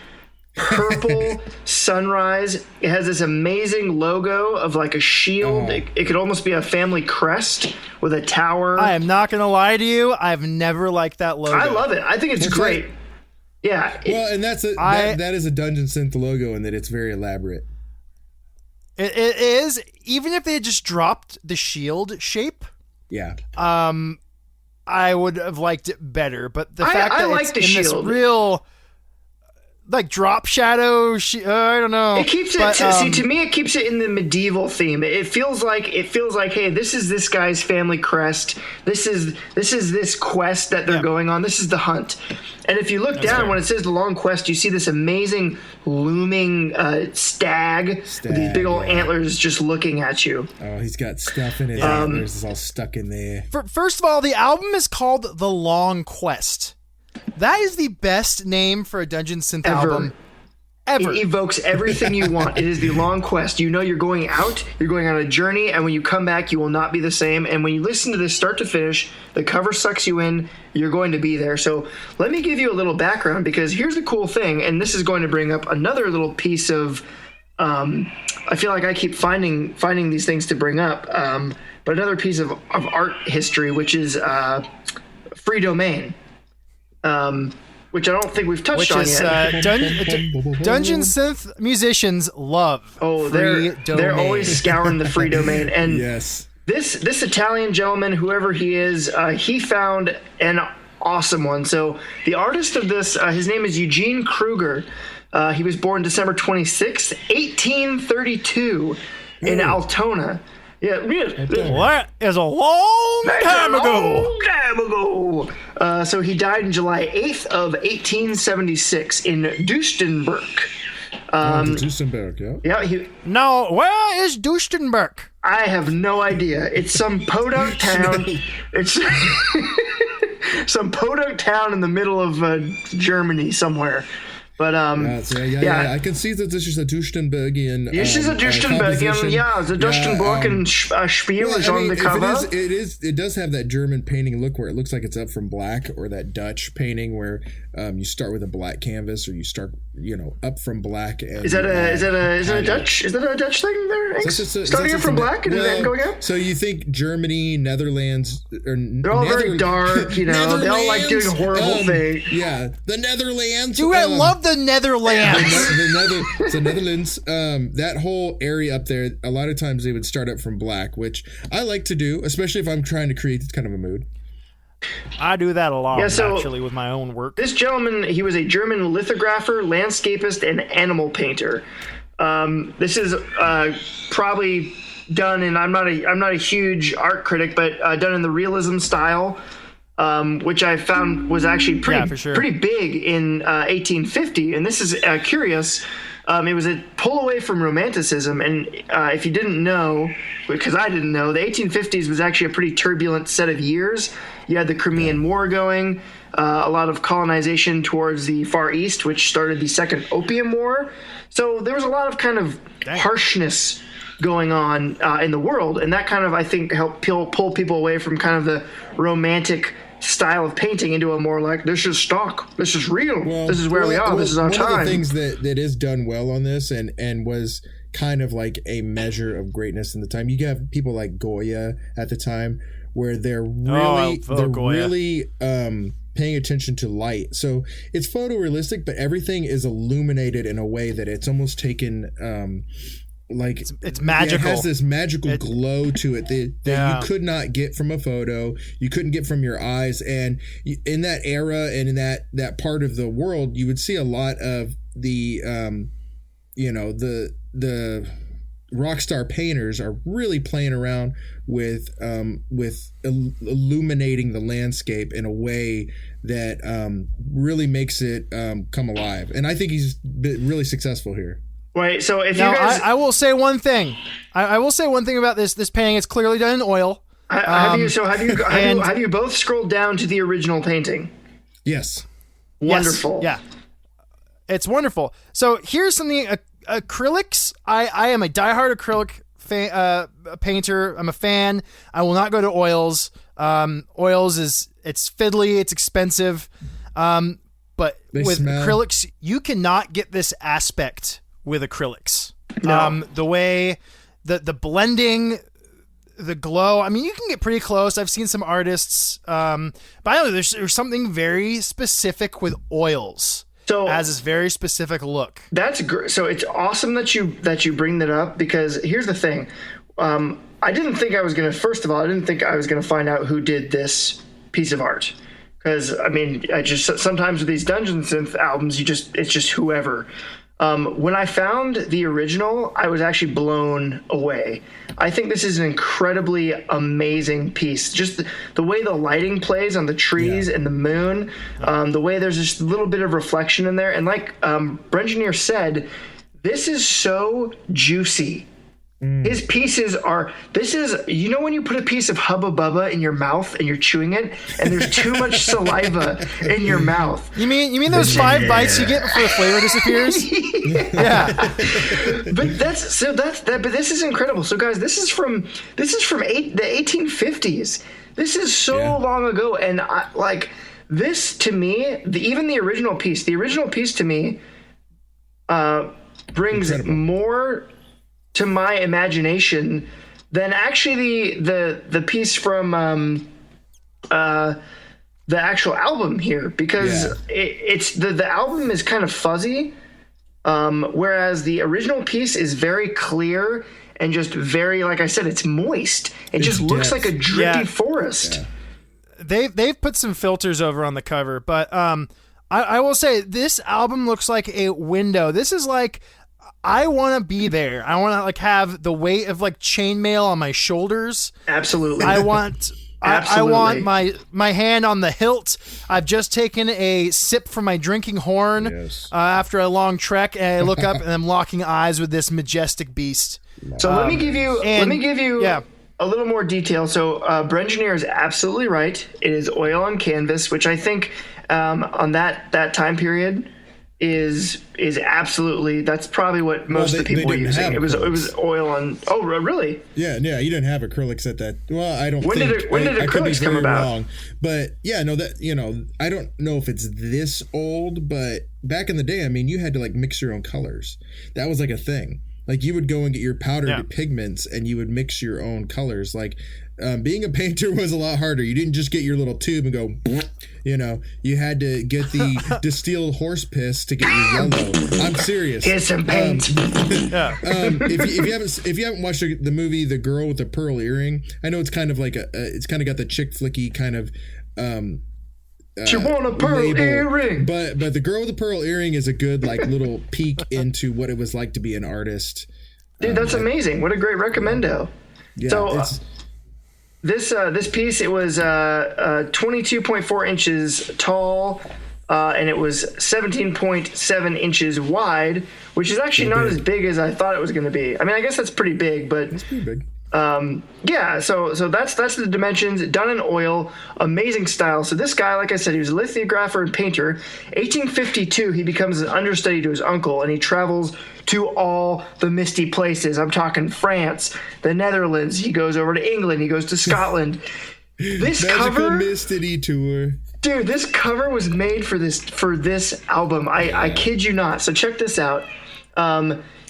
purple sunrise. It has this amazing logo of like a shield. It could almost be a family crest with a tower.
I am not going to lie to you. I've never liked that logo.
I love it. I think it's great. Yeah.
Well, and that is a Dungeon Synth logo, in that it's very elaborate.
It is. Even if they had just dropped the shield shape.
Yeah.
I would have liked it better, but the fact that
like
it's
the
in
shield.
this real, like, drop shadow, I don't know.
It keeps it. To me, it keeps it in the medieval theme. It feels like, hey, this is this guy's family crest. This is this quest that they're going on. This is the hunt. And if you look down, when it says The Long Quest, you see this amazing looming stag with these big old antlers just looking at you.
Oh, he's got stuff in his antlers. It's all stuck in there.
First of all, the album is called The Long Quest. That is the best name for a Dungeon Synth album ever.
It evokes everything you want. It is The Long Quest. You know you're going out, you're going on a journey, and when you come back, you will not be the same. And when you listen to this start to finish, the cover sucks you in, you're going to be there. So let me give you a little background, because here's the cool thing, and this is going to bring up another little piece of, I feel like I keep finding these things to bring up, but another piece of art history, which is Free Domain. Which I don't think we've touched on yet.
Dungeon Synth musicians love.
Oh, they're always scouring the free domain. And
yes,
this Italian gentleman, whoever he is, he found an awesome one. So the artist of this, his name is Eugene Kruger. He was born December 26th, 1832 in Altona. Yeah,
that is a long time ago.
So he died in July 8th of 1876 in Duistenberg.
Duistenberg, yeah.
Yeah.
Now, where is Duistenberg?
I have no idea. It's some podunk town. It's some podunk town in the middle of Germany somewhere. But
yeah, I can see that this is a Duistenbergian.
This is a Duistenbergian. Yeah, the Duistenbergian spiel is on the cover.
It does have that German painting look where it looks like it's up from black, or that Dutch painting where you start with a black canvas, or you start up from black. And
is that a Dutch? Is that a Dutch thing there? Starting it from black and then going up.
So you think Germany, Netherlands,
they're all very dark. They all like doing horrible things.
Yeah, the Netherlands.
Dude, I love the Netherlands.
the Netherlands. That whole area up there. A lot of times they would start up from black, which I like to do, especially if I'm trying to create this kind of a mood.
I do that a lot, actually, with my own work.
This gentleman, he was a German lithographer, landscapist, and animal painter. This is probably done in. I'm not a huge art critic, but done in the realism style, which I found was actually pretty big in 1850. And this is curious. It was a pull away from Romanticism, and if you didn't know, because I didn't know, the 1850s was actually a pretty turbulent set of years. You had the Crimean War going, a lot of colonization towards the Far East, which started the Second Opium War. So there was a lot of kind of harshness going on in the world, and that kind of, I think, helped pull people away from kind of the romantic style of painting into a more like, this is stock, this is real, this is where we are, this is our time.
One of the things that is done well on this and was kind of like a measure of greatness in the time, you have people like Goya at the time, where they're really paying attention to light. So it's photorealistic, but everything is illuminated in a way that it's almost taken like
it's magical.
It has this magical glow to it that you could not get from a photo, you couldn't get from your eyes. And in that era and in that part of the world, you would see a lot of the the rock star painters are really playing around with illuminating the landscape in a way that really makes it come alive. And I think he's been really successful here.
Wait, so if
now,
you guys,
I will say one thing. I will say one thing about this painting. It's clearly done in oil.
Have you both scrolled down to the original painting?
Yes.
Wonderful.
Yes, yeah. It's wonderful. So here's something. Acrylics. I am a diehard acrylic painter. I'm a fan. I will not go to oils. Oils it's fiddly. It's expensive. But with acrylics, you cannot get this aspect with acrylics.
No.
The way the blending, the glow. I mean, you can get pretty close. I've seen some artists, but I don't know. There's something very specific with oils. So has this very specific look.
That's great. So it's awesome that you bring that up, because here's the thing. I didn't think I was going to find out who did this piece of art. Because, I mean, sometimes with these Dungeon Synth albums, it's just whoever. When I found the original, I was actually blown away. I think this is an incredibly amazing piece. Just the way the lighting plays on the trees and the moon, the way there's just a little bit of reflection in there. And like Brenginer said, this is so juicy. His pieces are, when you put a piece of Hubba Bubba in your mouth and you're chewing it and there's too much saliva in your mouth.
You mean those 5 bites you get before the flavor disappears? Yeah.
But this is incredible. So guys, this is from the 1850s. This is so long ago. And this to me, even the original piece to me brings more to my imagination than actually the piece from the actual album here, because it's the album is kind of fuzzy, whereas the original piece is very clear and just very, like I said, it's moist. It just looks like a drippy forest.
Yeah. They've put some filters over on the cover, but I will say this album looks like a window. This is like, I want to be there. I want to like have the weight of like chainmail on my shoulders.
Absolutely.
I want my hand on the hilt. I've just taken a sip from my drinking horn after a long trek, and I look up and I'm locking eyes with this majestic beast.
So let me give you a little more detail. So Brenginer is absolutely right. It is oil on canvas, which I think on that time period is absolutely, that's probably what most of the people were using. It was oil on. Oh, really?
Yeah. You didn't have acrylics at that. Well, I don't.
When did acrylics come about?
Wrong, but yeah, no, that I don't know if it's this old, but back in the day, I mean, you had to like mix your own colors. That was like a thing. Like you would go and get your powdered pigments and you would mix your own colors. Like being a painter was a lot harder. You didn't just get your little tube and go, you had to get the distilled horse piss to get your yellow. I'm serious.
Here's some paint.
If you haven't watched the movie The Girl with the Pearl Earring, I know it's kind of like it's kind of got the chick flicky kind of
you want a pearl earring,
but the Girl with the Pearl Earring is a good like little peek into what it was like to be an artist.
Dude, that's amazing! What a great recommendo.
Yeah,
so this piece, it was 22.4 inches tall, and it was 17.7 inches wide, which is actually not as big as I thought it was going to be. I mean, I guess that's pretty big, but
it's pretty big.
So that's the dimensions, done in oil, amazing style. So this guy, like I said, he was a lithographer and painter. 1852, he becomes an understudy to his uncle, and he travels to all the misty places. I'm talking France, the Netherlands. He goes over to England. He goes to Scotland. This
Magical
cover,
Mistity tour.
dude. This cover was made for this album. I kid you not. So check this out.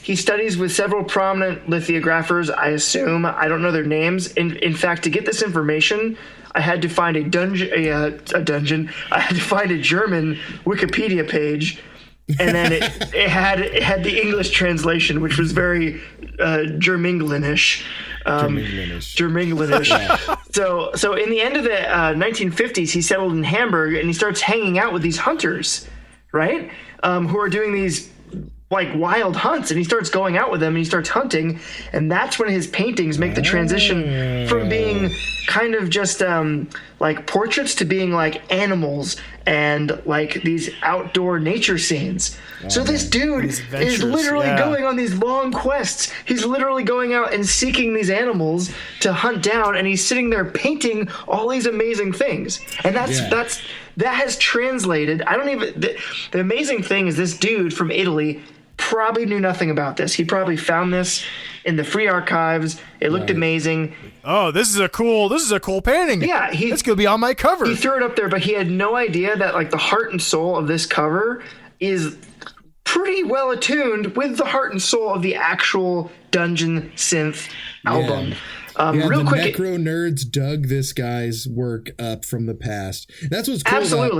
He studies with several prominent lithographers, I assume. I don't know their names. In fact, to get this information, I had to find a dungeon. I had to find a German Wikipedia page, and then it had the English translation, which was very Germinglanish. Germinglanish. So in the end of the 1950s, he settled in Hamburg, and he starts hanging out with these hunters, right? Who are doing these like wild hunts, and he starts going out with them and he starts hunting, and that's when his paintings make the transition from being kind of just like portraits to being like animals and like these outdoor nature scenes. So this dude is literally going on these long quests. He's literally going out and seeking these animals to hunt down, and he's sitting there painting all these amazing things. And that has translated. The amazing thing is this dude from Italy probably knew nothing about this. He probably found this in the free archives. It looked amazing.
Oh, this is a cool painting.
Yeah,
it's gonna be on my cover.
He threw it up there, but he had no idea that like the heart and soul of this cover is pretty well attuned with the heart and soul of the actual Dungeon Synth album. Real quick,
necro nerds dug this guy's work up from the past. That's what's cool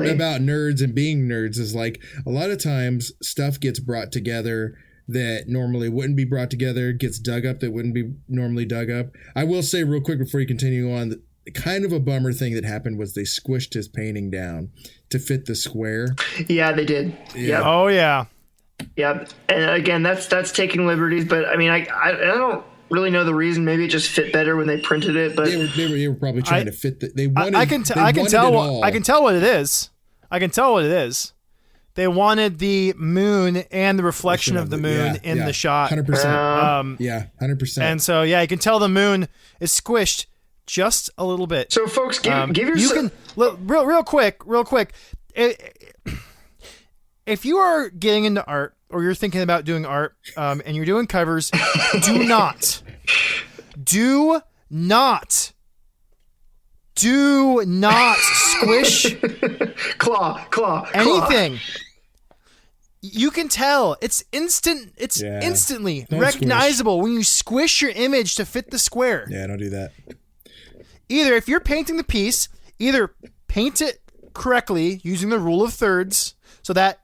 about nerds and being nerds is like a lot of times stuff gets brought together that normally wouldn't be brought together, gets dug up that wouldn't be normally dug up. I will say real quick before you continue on, kind of a bummer thing that happened was they squished his painting down to fit the square.
Yeah, they did.
Yeah. Oh yeah.
Yep. And again, that's taking liberties, but I mean, I don't really know the reason. Maybe it just fit better when they printed it, but
they were probably trying to fit they wanted.
I can tell what it is. They wanted the moon and the reflection of the moon in the shot.
100%. 100%.
And so you can tell the moon is squished just a little bit.
So folks, give yourself
real quick. If you are getting into art, or you're thinking about doing art, and you're doing covers, do not squish
claw
anything. You can tell it's instant. It's instantly recognizable when you squish your image to fit the square.
Yeah, don't do that.
Either if you're painting the piece, either paint it correctly using the rule of thirds so that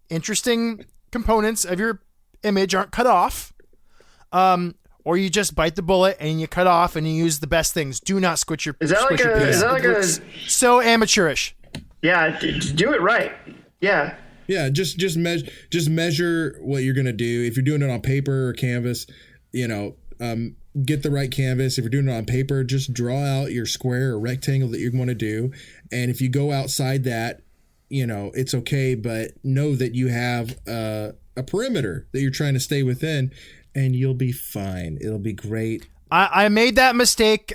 interesting components of your image aren't cut off, or you just bite the bullet and you cut off and you use the best things. Do not squish your piece.
Is that like
so amateurish.
Yeah, do it right. Yeah.
Yeah, just measure what you're gonna do. If you're doing it on paper or canvas, get the right canvas. If you're doing it on paper, just draw out your square or rectangle that you want to do. And if you go outside that, it's okay, but know that you have a perimeter that you're trying to stay within, and you'll be fine. It'll be great.
I made that mistake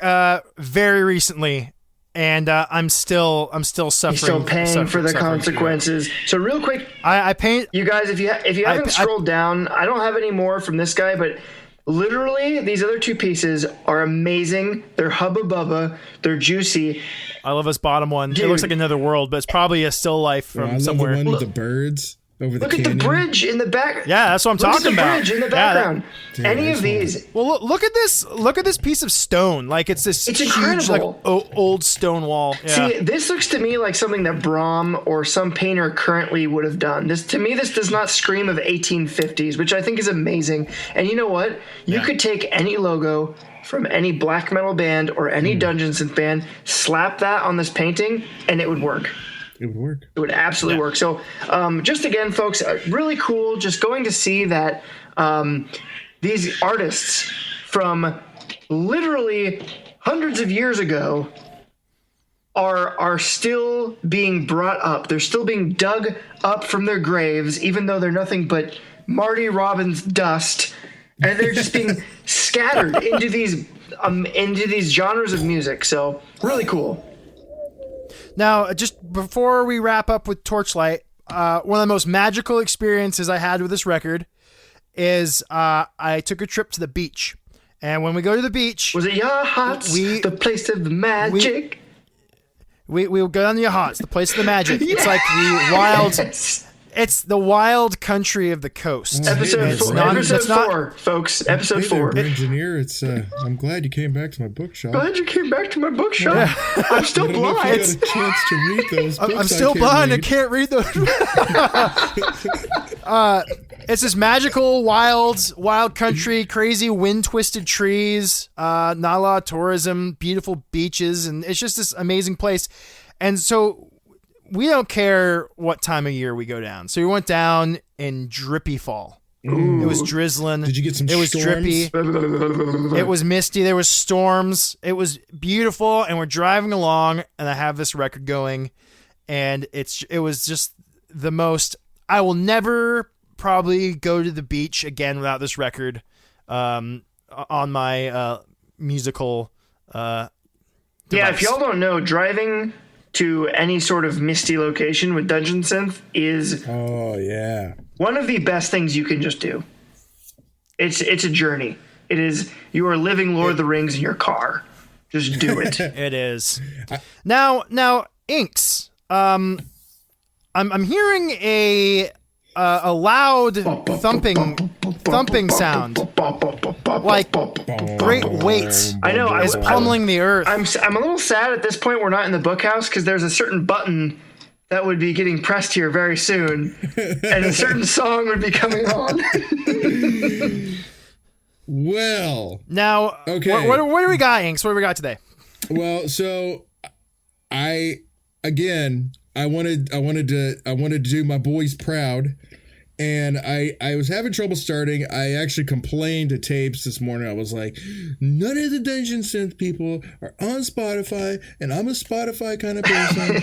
very recently. And I'm still suffering.
You're still paying for the consequences. So real quick,
I paint.
You guys, if you haven't scrolled down, I don't have any more from this guy, but literally these other two pieces are amazing. They're hubba bubba. They're juicy.
I love this bottom one. Dude. It looks like another world, but it's probably a still life from somewhere.
I love the one with the birds. Look
at the bridge in the back.
Yeah, that's what I'm talking about.
Bridge in the background.
Dude,
any of these.
Well, look at this. Look at this piece of stone. Like it's huge,
incredible.
like old stone wall. Yeah.
See, this looks to me like something that Brahm or some painter currently would have done. This does not scream of 1850s, which I think is amazing. And you know what? You could take any logo from any black metal band or any Dungeon Synth band, slap that on this painting, and it would work.
It would work.
It would absolutely work. So just again, folks, really cool just going to see that these artists from literally hundreds of years ago are still being brought up. They're still being dug up from their graves, even though they're nothing but Marty Robbins dust. And they're just being scattered into these genres of music. So really cool.
Now, just before we wrap up with Torchlight, one of the most magical experiences I had with this record is I took a trip to the beach. And when we go to the beach...
Was it Yachts, the place of the magic?
We will go down to Yachts, the place of the magic. Yes! It's like the wild... It's the wild country of the coast.
Episode 4, folks. Episode 4.
Brenginer, I'm glad you came back to my bookshop.
Yeah.
I'm still blind.
I had a chance to read those books.
I'm still blind. I can't read those. It's this magical, wild country, crazy wind-twisted trees, not a lot of tourism, beautiful beaches, and it's just this amazing place. And so... we don't care what time of year we go down. So we went down in drippy fall. Ooh. It was drizzling.
Did you get some
It was
storms?
drippy. It was misty. There was storms. It was beautiful. And we're driving along and I have this record going and it was just the most, I will never probably go to the beach again without this record, on my, musical, device.
Yeah. If y'all don't know, driving to any sort of misty location with Dungeon Synth is one of the best things you can just do. It's a journey. It is, you are living Lord of the Rings in your car. Just do it.
It is. Now Inks. I'm hearing a loud thumping sound, like great weight.
I know.
Is pummeling the earth.
I'm a little sad at this point we're not in the bookhouse because there's a certain button that would be getting pressed here very soon, and a certain song would be coming on.
Well,
now, okay. What do we got, Inks? What do we got today?
Well, so I wanted to do my boys proud, and I was having trouble starting. I actually complained to Tapes this morning. I was like, none of the Dungeon Synth people are on Spotify, and I'm a Spotify kind of person.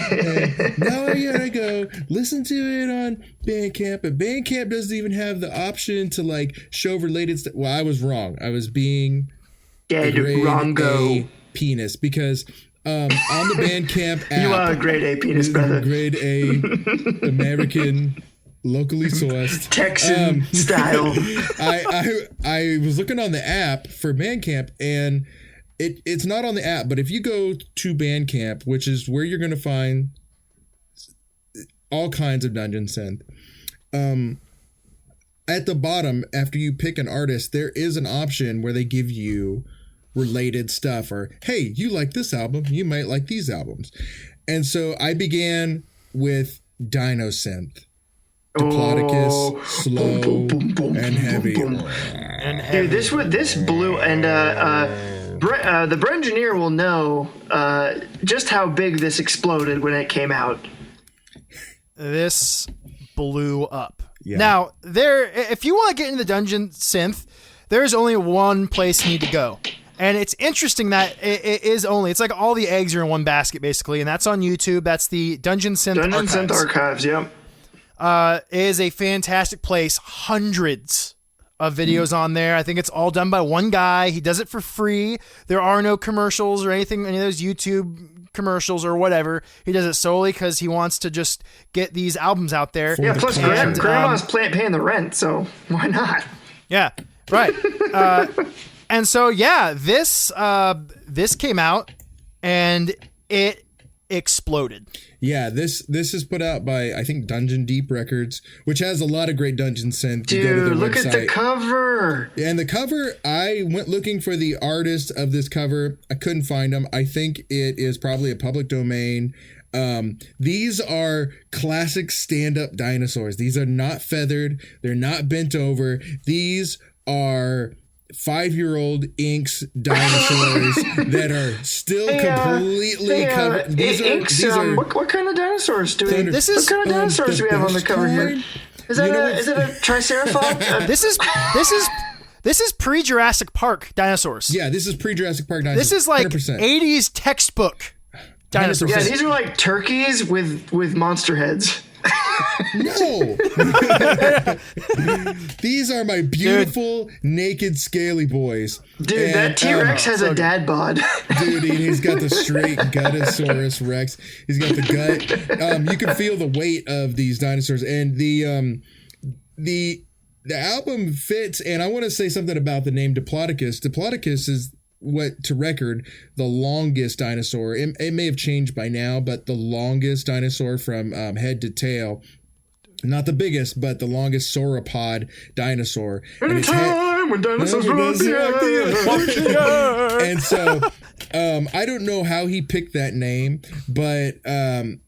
And now I gotta go listen to it on Bandcamp, and Bandcamp doesn't even have the option to like show related stuff. Well, I was wrong. I was being
dead wrongo
penis because. On the Bandcamp app,
you are a grade A penis, brother.
Grade A American, locally sourced
Texan style.
I was looking on the app for Bandcamp, and it's not on the app. But if you go to Bandcamp, which is where you're going to find all kinds of Dungeon Synth, at the bottom, after you pick an artist, there is an option where they give you related stuff, or hey, you like this album, you might like these albums. And so I began with Dino Synth, Diplodocus, slow and heavy.
Dude, this blew, and the Brenginer will know just how big this exploded when it came out.
this blew up.
Yeah.
Now, if you want to get into the Dungeon Synth, there's only one place you need to go. And it's interesting that it's like all the eggs are in one basket, basically, and that's on YouTube. That's the Dungeon Synth Archives.
Synth Archives, yep.
It is a fantastic place. Hundreds of videos on there. I think it's all done by one guy. He does it for free. There are no commercials or anything, any of those YouTube commercials or whatever. He does it solely because he wants to just get these albums out there.
Yeah, plus grandma's paying the rent, so why not?
Yeah, right. And so, yeah, this came out, and it exploded.
Yeah, this is put out by, I think, Dungeon Deep Records, which has a lot of great Dungeon Synth.
Dude, look at the cover.
And the cover, I went looking for the artist of this cover. I couldn't find him. I think it is probably a public domain. These are classic stand-up dinosaurs. These are not feathered. They're not bent over. These are 5-year-old Inks dinosaurs that are still completely covered. These are
what kind of dinosaurs do we? What kind of dinosaurs do we have on the cover here? Is it a Triceratops?
This is pre-Jurassic Park dinosaurs.
Yeah, this is pre-Jurassic Park dinosaurs.
This is like
100%.
80s textbook dinosaurs.
Yeah, these are like turkeys with monster heads.
No. These are my beautiful naked scaly boys.
Dude, and that T-Rex has a dad bod.
Dude, he's got the straight Gutosaurus Rex. He's got the gut. You can feel the weight of these dinosaurs, and the album fits. And I want to say something about the name Diplodocus. Diplodocus is to record the longest dinosaur. It may have changed by now, but the longest dinosaur from head to tail. Not the biggest, but the longest sauropod dinosaur.
In a time when dinosaurs run the earth.
And so, I don't know how he picked that name, but and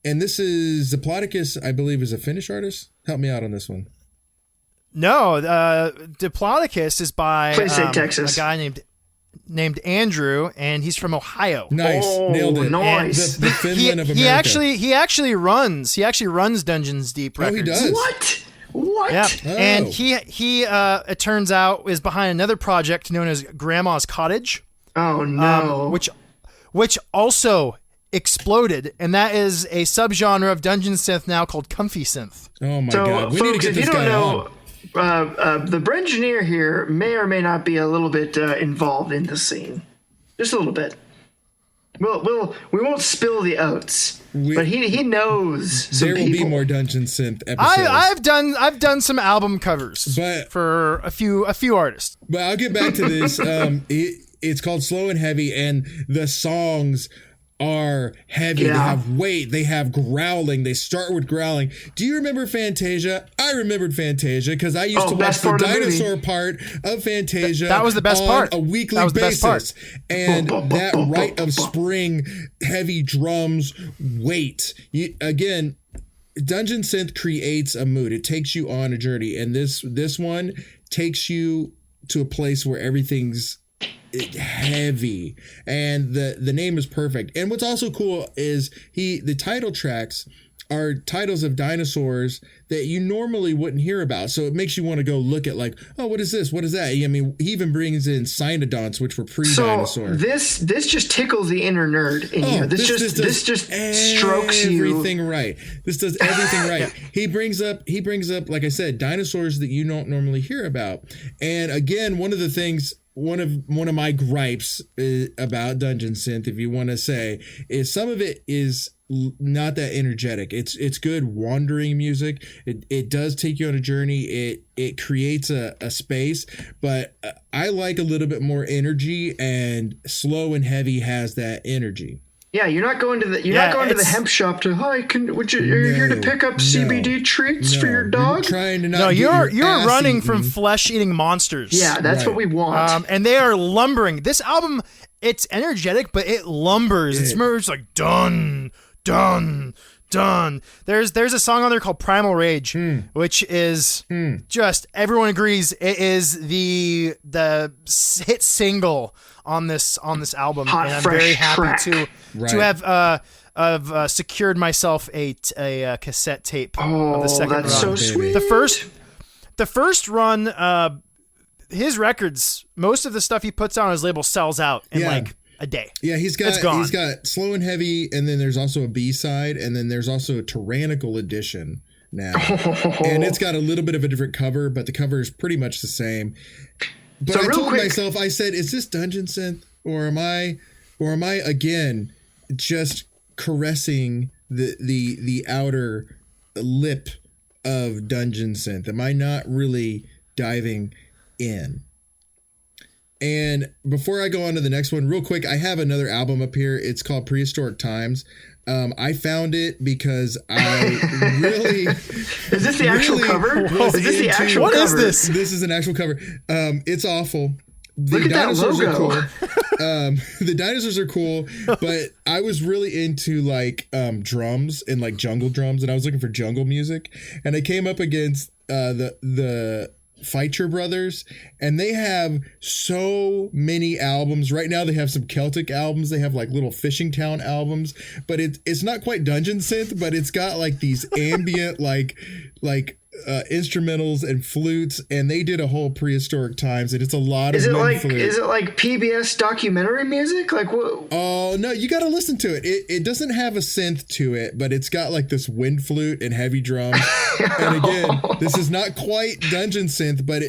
this is Diplodocus, I believe, is a Finnish artist. Help me out on this one.
No, Diplodocus is by
Texas.
A guy named Andrew, and he's from Ohio.
Nice, nailed it.
Nice.
The Finland of America.
He actually runs Dungeons Deep Records.
Oh, he does.
What?
Yeah,
Oh.
and he it turns out is behind another project known as Grandma's Cottage.
Oh no!
Which also exploded, and that is a subgenre of Dungeon Synth now called Comfy Synth.
Oh my god! We
folks,
need to get this guy on.
The Brenginer here may or may not be a little bit involved in the scene, just a little bit. We won't spill the oats, but he knows.
There will
people.
be more Dungeon Synth episodes.
I've done some album covers, for a few artists.
But I'll get back to this. It's called Slow and Heavy, and the songs are heavy.
Yeah.
They have weight. They have growling. They start with growling. Do you remember Fantasia? I remembered Fantasia because I used to watch the dinosaur part of Fantasia.
That was the best part.
A weekly basis. And that Rite of Spring, heavy drums, weight. Again, Dungeon Synth creates a mood. It takes you on a journey, and this one takes you to a place where everything's heavy, and the name is perfect. And what's also cool is the title tracks are titles of dinosaurs that you normally wouldn't hear about, so it makes you want to go look at, like, oh, what is this, what is that? I mean, he even brings in cynodonts, which were pre-dinosaur.
So this just tickles the inner nerd in you. This just strokes
everything
you.
Right. This does everything right. He brings up, like I said, dinosaurs that you don't normally hear about. And again, one of the things, one of my gripes about Dungeon Synth, if you want to say, is some of it is not that energetic. It's good wandering music. It does take you on a journey. It creates a space, but I like a little bit more energy, and Slow and Heavy has that energy.
Yeah, you're not going to the hemp shop to, are you here to pick up CBD treats for your dog?
You're trying to not
you're running from flesh-eating monsters.
Yeah, that's what we want.
And they are lumbering. This album, it's energetic, but it lumbers. It's like dun, dun, done. There's a song on there called Primal Rage, which is just, everyone agrees it is the hit single on this album.
Hot,
and I'm
fresh
very happy
track.
to have secured myself a cassette tape of the
Oh,
second
that's
run.
so sweet.
The first run, his records, most of the stuff he puts on his label sells out in like a day.
Yeah, he's got Slow and Heavy, and then there's also a B-side, and then there's also a Tyrannical edition now. And it's got a little bit of a different cover, but the cover is pretty much the same. But I told myself, I said, is this Dungeon Synth, or am I again just caressing the outer lip of Dungeon Synth? Am I not really diving in? And before I go on to the next one, real quick, I have another album up here. It's called Prehistoric Times. I found it because I really...
Is this the actual cover? Is this the actual
what
cover?
What is this?
This is an actual cover. It's awful.
Look at that logo.
Are cool. The dinosaurs are cool, but I was really into like drums and like jungle drums, and I was looking for jungle music, and I came up against the Feicher brothers, and they have so many albums. Right now they have some Celtic albums. They have like little Fishing Town albums, but it's not quite Dungeon Synth, but it's got like these ambient like instrumentals and flutes, and they did a whole Prehistoric Times, and it's a lot of flute.
Is it like PBS documentary music? Like what?
Oh no, you got to listen to it. It doesn't have a synth to it, but it's got like this wind flute and heavy drums. And again, this is not quite Dungeon Synth, but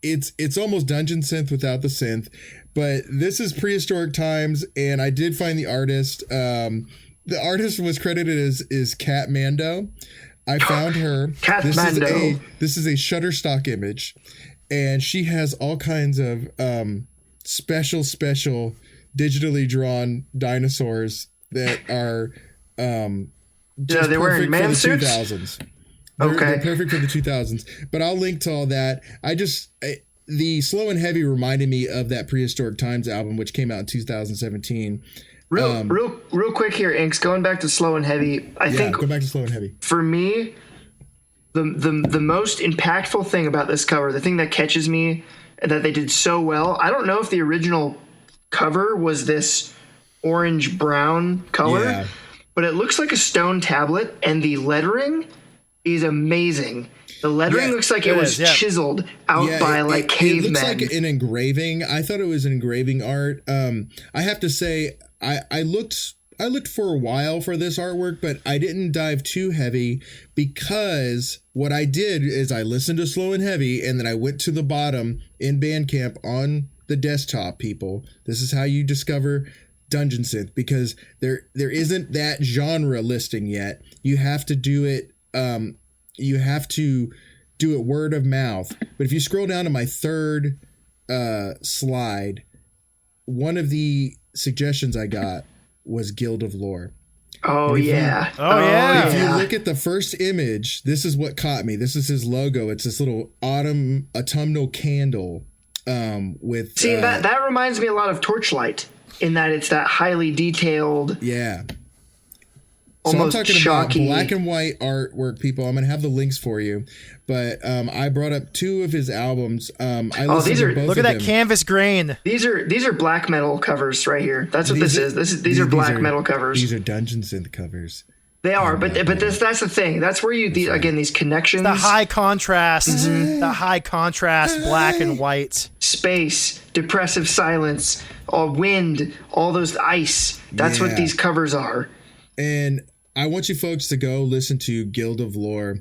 it's almost Dungeon Synth without the synth. But this is Prehistoric Times, and I did find the artist. The artist was credited as Cat Mando. I found her. This is a Shutterstock image, and she has all kinds of special digitally drawn dinosaurs that are just
they're wearing man
for the
suits?
2000s. They're perfect for the 2000s. But I'll link to all that. The Slow and Heavy reminded me of that Prehistoric Times album, which came out in 2017.
Real quick here, Inks. Going back to Slow and Heavy, I think
go back to Slow and Heavy.
For me, the most impactful thing about this cover, the thing that catches me, that they did so well. I don't know if the original cover was this orange brown color, but it looks like a stone tablet, and the lettering is amazing. The lettering looks like it was chiseled out by cavemen.
It looks like an engraving. I thought it was an engraving art. I have to say, I looked for a while for this artwork, but I didn't dive too heavy, because what I did is I listened to Slow and Heavy, and then I went to the bottom in Bandcamp on the desktop, people. This is how you discover Dungeon Synth, because there isn't that genre listing yet. You have to do it. You have to do it word of mouth. But if you scroll down to my third slide, one of the suggestions I got was Guild of Lore.
Oh yeah.
If you look at the first image, this is what caught me. This is his logo. It's this little autumnal candle with
that reminds me a lot of Torchlight, in that it's that highly detailed,
so
almost
I'm talking
shocky.
about black and white artwork, people. I'm going to have the links for you. But I brought up two of his albums. I listened to both
look
of
at
them.
that canvas grain.
These are black metal covers right here. That's what this is. These are black metal covers.
These are Dungeon Synth covers.
They are, but that's the thing. That's where these connections.
The high contrast, black and white.
Space, depressive silence, wind, all those ice. That's what these covers are.
And I want you folks to go listen to Guild of Lore.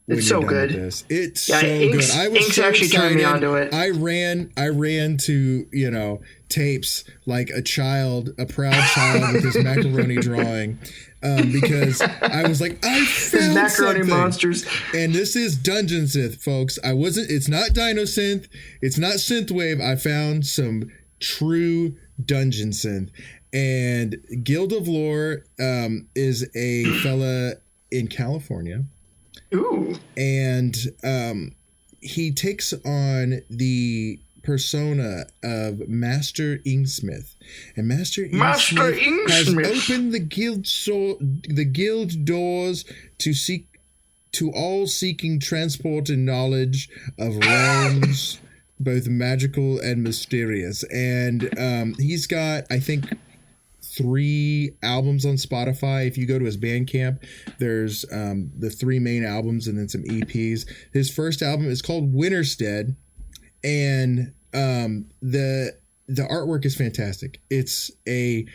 It's so good.
It's so good. I was
Inks
so
actually
excited.
turned me onto it.
I ran to tapes like a proud child with his macaroni drawing, because I was like, I found
macaroni
something.
monsters.
And this is Dungeon Synth, folks. It's not Dino Synth. It's not Synthwave. I found some true Dungeon Synth. And Guild of Lore is a fella in California.
Ooh.
And he takes on the persona of Master Inksmith. And Master Inksmith has opened the guild doors to all seeking transport and knowledge of realms, both magical and mysterious. And he's got, I think, 3 albums on Spotify. If you go to his Bandcamp, there's the 3 main albums and then some EPs. His first album is called Winterstead, and the artwork is fantastic. It's a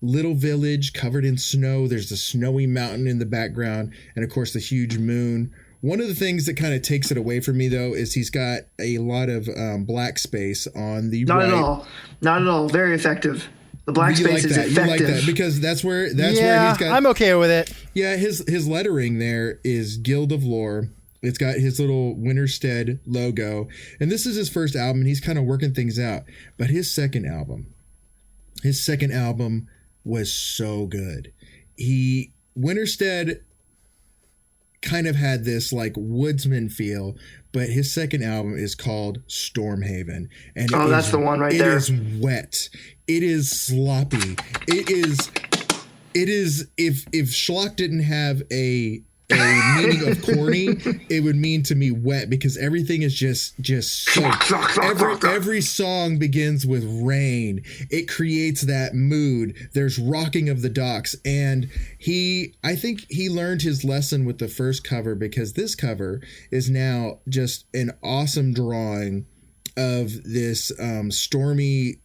little village covered in snow. There's a snowy mountain in the background, and of course the huge moon. One of the things that kind of takes it away from me, though, is he's got a lot of black space on the
Not
right.
Not at all. Very effective. The black space is effective.
You like that because that's where he's got.
I'm okay with it.
Yeah, his lettering there is Guild of Lore. It's got his little Winterstead logo, and this is his first album, and he's kind of working things out. But his second album was so good. Winterstead kind of had this like woodsman feel, but his second album is called Stormhaven, and
that's the one right there.
It is wet. It is sloppy. It is if Schlock didn't have a meaning of corny, it would mean to me wet, because everything is just soaked. Every song begins with rain. It creates that mood. There's rocking of the docks, and I think he learned his lesson with the first cover, because this cover is now just an awesome drawing of this stormy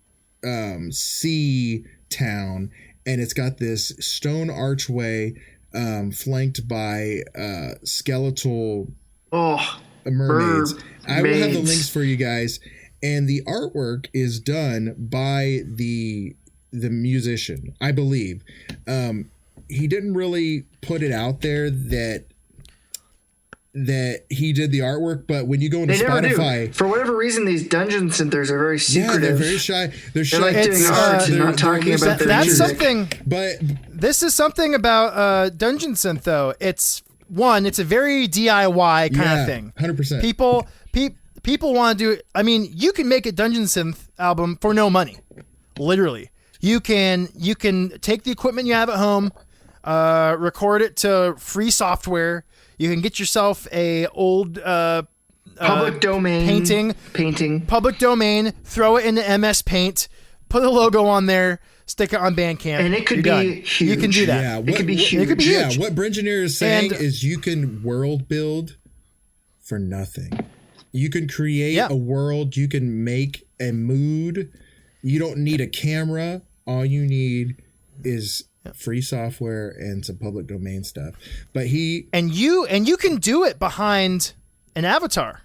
sea town, and it's got this stone archway flanked by skeletal mermaids. I will have the links for you guys, and the artwork is done by the musician, I believe. He didn't really put it out there that he did the artwork, but when you go into Spotify,
for whatever reason, these dungeon synthers are very secretive.
Yeah, they're very shy. They're shy.
Like doing art and not talking about their
that's
music.
Something.
But
this is something about Dungeon Synth, though. It's a very DIY kind of thing.
100%.
People want to do it. I mean, you can make a Dungeon Synth album for no money. Literally, you can take the equipment you have at home, record it to free software. You can get yourself a old
public domain painting.
Public domain. Throw it into MS Paint. Put a logo on there. Stick it on Bandcamp.
And it could be huge.
You can do that.
Yeah, it could be huge.
It could be huge.
Yeah, what Brenginer is saying is you can world build for nothing. You can create a world. You can make a mood. You don't need a camera. All you need is free software and some public domain stuff. But you can do it behind an avatar.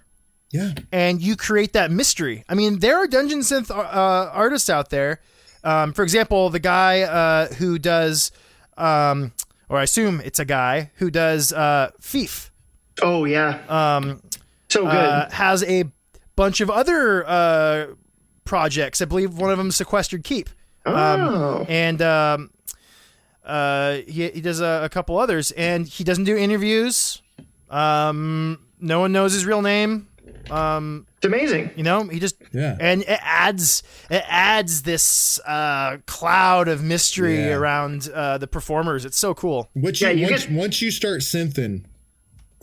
Yeah. And
you create that mystery. I mean, there are Dungeon Synth artists out there. For example, the guy who does, or I assume it's a guy who does Fief.
Oh yeah. So good.
Has a bunch of other projects. I believe one of them is Sequestered Keep. He does a couple others, and he doesn't do interviews. No one knows his real name.
It's amazing.
He just and it adds this cloud of mystery around the performers. It's so cool.
Once you start synthing,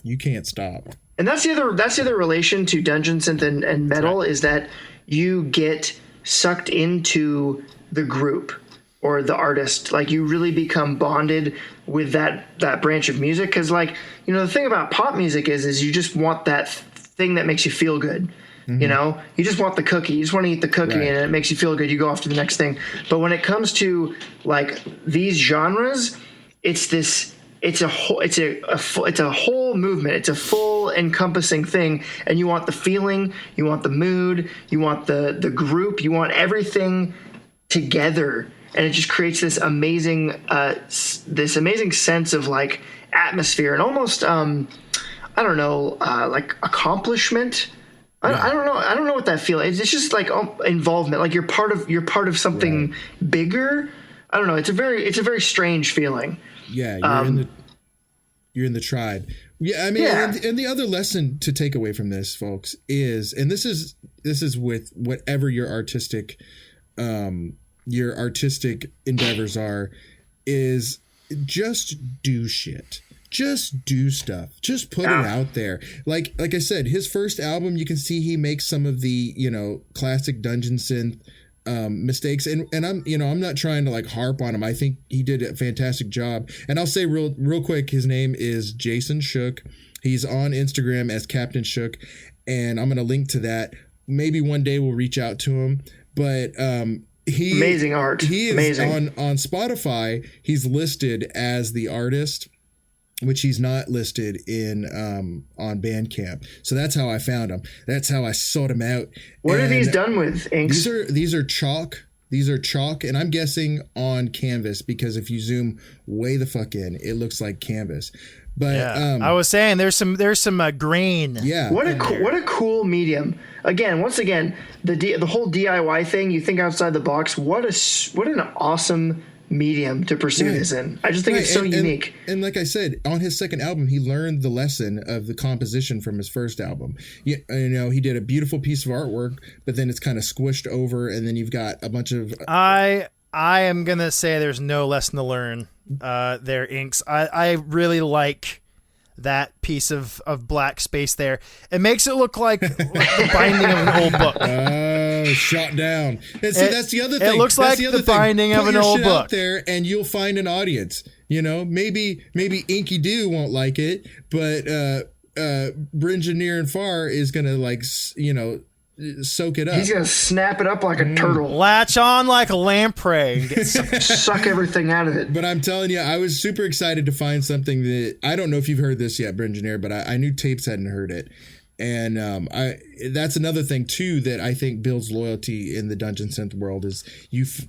you can't stop.
And that's the other relation to Dungeon Synth and metal, is that you get sucked into the group or the artist. Like, you really become bonded with that branch of music, because the thing about pop music is you just want that thing that makes you feel good. Mm-hmm. You just want the cookie. You just want to eat the cookie, and it makes you feel good. You go off to the next thing. But when it comes to these genres, it's a whole movement. It's a full encompassing thing, and you want the feeling, you want the mood, you want the group, you want everything together, and it just creates this amazing sense of atmosphere and almost accomplishment. I don't know what that feels. It's just involvement. You're part of something bigger. I don't know. It's a very strange feeling.
Yeah, you're in the tribe. Yeah, I mean, and the other lesson to take away from this, folks, is, and this is with whatever your artistic endeavors are, is just do shit. Just do stuff. Just put it out there. Like I said, his first album, you can see he makes some of the classic Dungeon Synth mistakes, and I'm not trying to like harp on him. I think he did a fantastic job. And I'll say real quick, his name is Jason Shook. He's on Instagram as Captain Shook, and I'm gonna link to that. Maybe one day we'll reach out to him, but
amazing art.
He is
amazing.
on Spotify. He's listed as the artist, which he's not listed in on Bandcamp. So that's how I found him. That's how I sought him out.
What are these done with, inks?
These are chalk. These are chalk, and I'm guessing on canvas, because if you zoom way the fuck in, it looks like canvas. But
I was saying there's some grain.
Yeah.
What a cool medium. Once again, the whole DIY thing. You think outside the box. What an awesome medium to pursue this in. I just think it's so unique.
And like I said, on his second album, he learned the lesson of the composition from his first album. He did a beautiful piece of artwork, but then it's kind of squished over, and then you've got a bunch of.
I am gonna say there's no lesson to learn there, Inks. I really like that piece of black space there. It makes it look like the binding of an old book.
Oh, shot down. And see, that's the other thing.
It looks like the binding of an old book.
Out there, and you'll find an audience. Maybe Inky Doo won't like it, but Brenginer and Far is gonna soak it up.
He's gonna snap it up like a turtle.
Latch on like a lamprey.
Suck everything out of it.
But I'm telling you, I was super excited to find something that I don't know if you've heard this yet, Brenginer, but I knew Tapes hadn't heard it. And that's another thing too that I think builds loyalty in the Dungeon Synth world is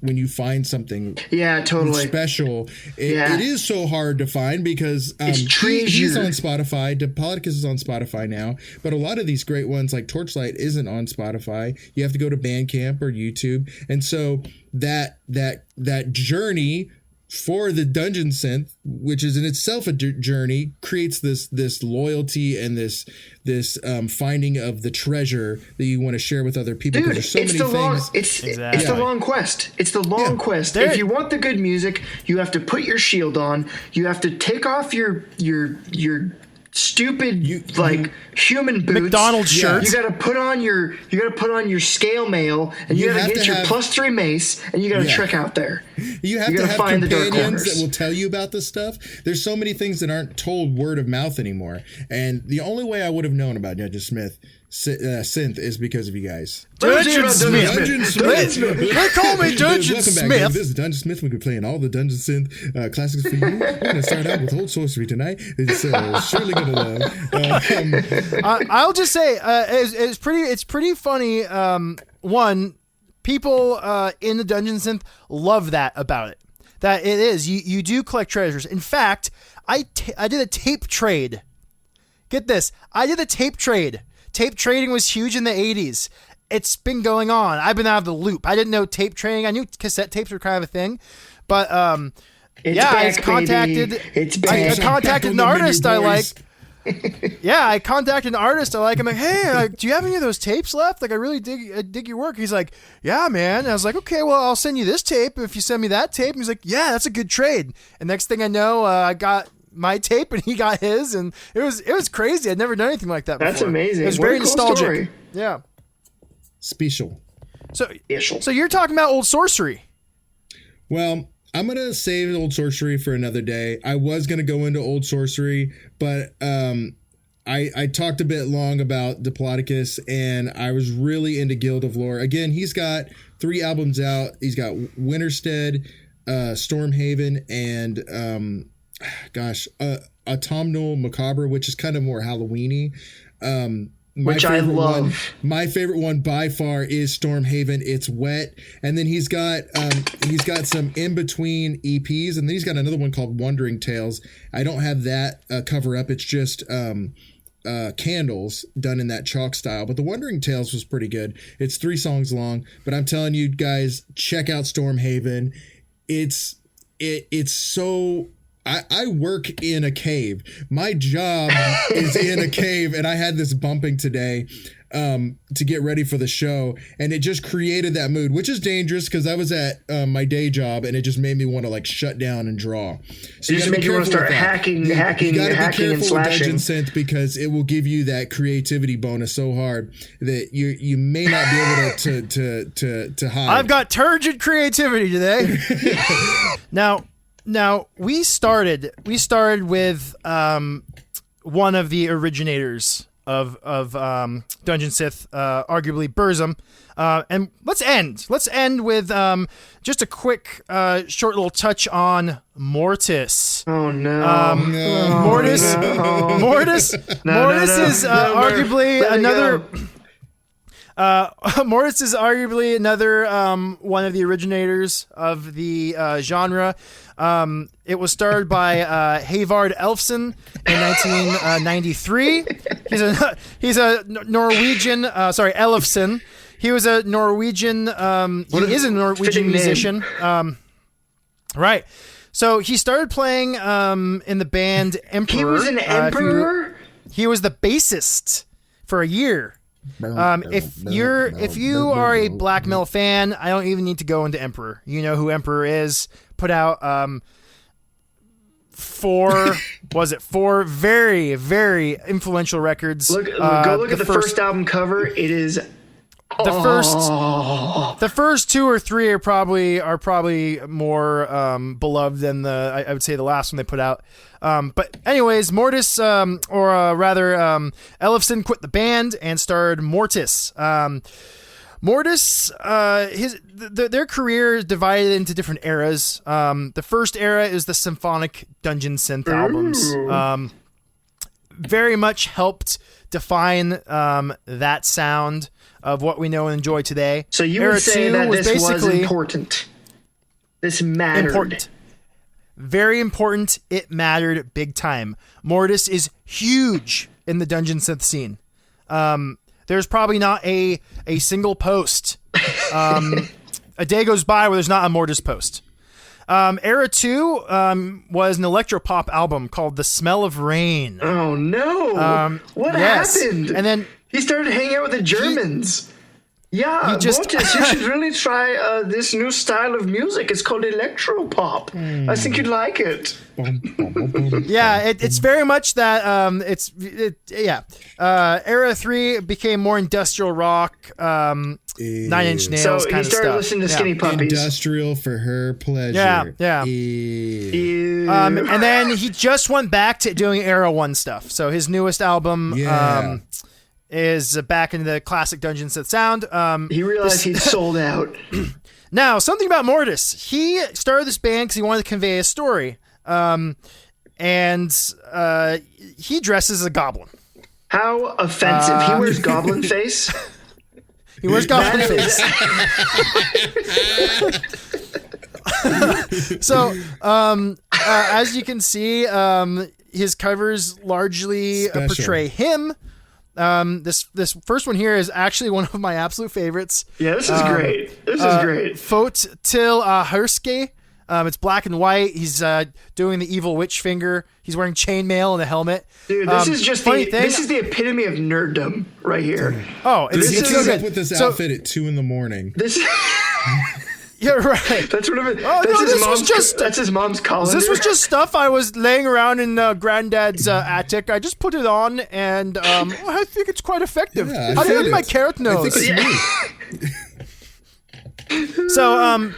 when you find something
totally
special. It is so hard to find because he's on Spotify. Diplodocus is on Spotify now, but a lot of these great ones like Torchlight isn't on Spotify. You have to go to Bandcamp or YouTube, and so that journey for the Dungeon Synth, which is in itself a journey, creates this loyalty and this finding of the treasure that you want to share with other people.
Dude,
there's so many things.
It's the long quest. It's the long quest. If you want the good music, you have to put your shield on. You have to take off your stupid human boots,
McDonald's shirt.
You gotta put on your scale mail, and you gotta get your +3 mace, and you gotta trek out there.
You have to have
find
companions that will tell you about this stuff. There's so many things that aren't told word of mouth anymore, and the only way I would have known about Dungeon Synth is because of you guys.
Dungeon Smith. They call me Dungeon
Welcome
Smith.
back. This is Dungeon Smith. We're playing all the Dungeon Synth classics for you. We're going to start out with Old Sorcery tonight. It's surely going to love.
I'll just say it's pretty funny. One, people in the Dungeon Synth love that about it. That it is you do collect treasures. In fact, I did a tape trade. Get this, I did a tape trade. Tape trading was huge in the 80s. It's been going on. I've been out of the loop. I didn't know tape trading. I knew cassette tapes were kind of a thing, but I contacted an artist I like. I contacted an artist I like. I'm like, hey, do you have any of those tapes left? Like, I really dig your work. He's like, yeah, man. And I was like, okay, well, I'll send you this tape if you send me that tape. And he's like, yeah, that's a good trade. And next thing I know, I got my tape and he got his, and it was crazy. I'd never done anything like that before.
That's amazing.
It was very nostalgic. Story. Yeah.
Special.
So you're talking about Old Sorcery.
Well, I'm going to save Old Sorcery for another day. I was going to go into Old Sorcery, but I talked a bit long about Diplodocus, and I was really into Guild of Lore. Again, he's got 3 albums out. He's got Winterstead, Stormhaven, and Autumnal Macabre, which is kind of more Halloween-y.
Which I love.
My favorite one by far is Stormhaven. It's wet, and then he's got some in between EPs, and then he's got another one called Wandering Tales. I don't have that cover up. It's just candles done in that chalk style, but the Wandering Tales was pretty good. It's 3 songs long, but I'm telling you guys, check out Stormhaven. It's so. I work in a cave. My job is in a cave, and I had this bumping today. to get ready for the show, and it just created that mood, which is dangerous because I was at my day job, and it just made me want to like shut down and draw. So
it just made you want to start hacking and slashing.
With Dungeon Synth because it will give you that creativity bonus so hard that you may not be able to hide.
I've got turgid creativity today. Now we started with one of the originators of Dungeon Synth, arguably Burzum, and let's end with just a quick short little touch on Mortis.
Oh no!
Mortis is arguably another. Mortis is arguably another one of the originators of the genre. It was started by Havard Elfsen in 1993. He's a Norwegian. Elfsen. He was a Norwegian. He is a Norwegian musician. Right. So he started playing in the band Emperor.
He was an emperor.
He was the bassist for a year. If you are a black metal fan, I don't even need to go into Emperor. You know who Emperor is. Put out four very, very influential records.
Go look at the first album cover. It is
the first two or three are probably more beloved than I would say the last one they put out. But anyways, Mortis, Ellefson quit the band and started Mortis. Mortis, their career is divided into different eras. The first era is the symphonic Dungeon Synth albums. Very much helped define that sound of what we know and enjoy today.
So you would say that this was important. This mattered.
Important. Very important. It mattered big time. Mortis is huge in the Dungeon Synth scene. There's probably not a single post. A day goes by where there's not a Mortis post. Era 2 was an electropop album called The Smell of Rain.
Oh, no. What happened?
And then
he started hanging out with the Germans. Mortis, you should really try this new style of music. It's called electropop. I think you'd like it.
It's very much that. Era 3 became more industrial rock, 9 Inch Nails kind of stuff. So he started
listening to Skinny Puppies.
Industrial for her pleasure.
Yeah. And then he just went back to doing Era 1 stuff. So his newest album. Is back into the classic Dungeon Synth sound.
He realized he'd sold out.
Now, something about Mortis. He started this band because he wanted to convey a story. And he dresses as a goblin.
How offensive. He wears goblin face?
He wears goblin face. So, as you can see, his covers largely portray him. This first one here is actually one of my absolute favorites.
Yeah, this is great. This is great.
Født til herske. It's black and white. He's doing the evil witch finger. He's wearing chainmail and a helmet.
Dude, this is just this is the epitome of nerddom right here.
Oh, it's so good. Up with this outfit at 2 a.m.
This.
You're right.
That's that's his mom's calendar.
This was just stuff I was laying around in Granddad's attic. I just put it on, and I think it's quite effective.
Yeah,
How do you like my carrot nose?
I think it's me.
So,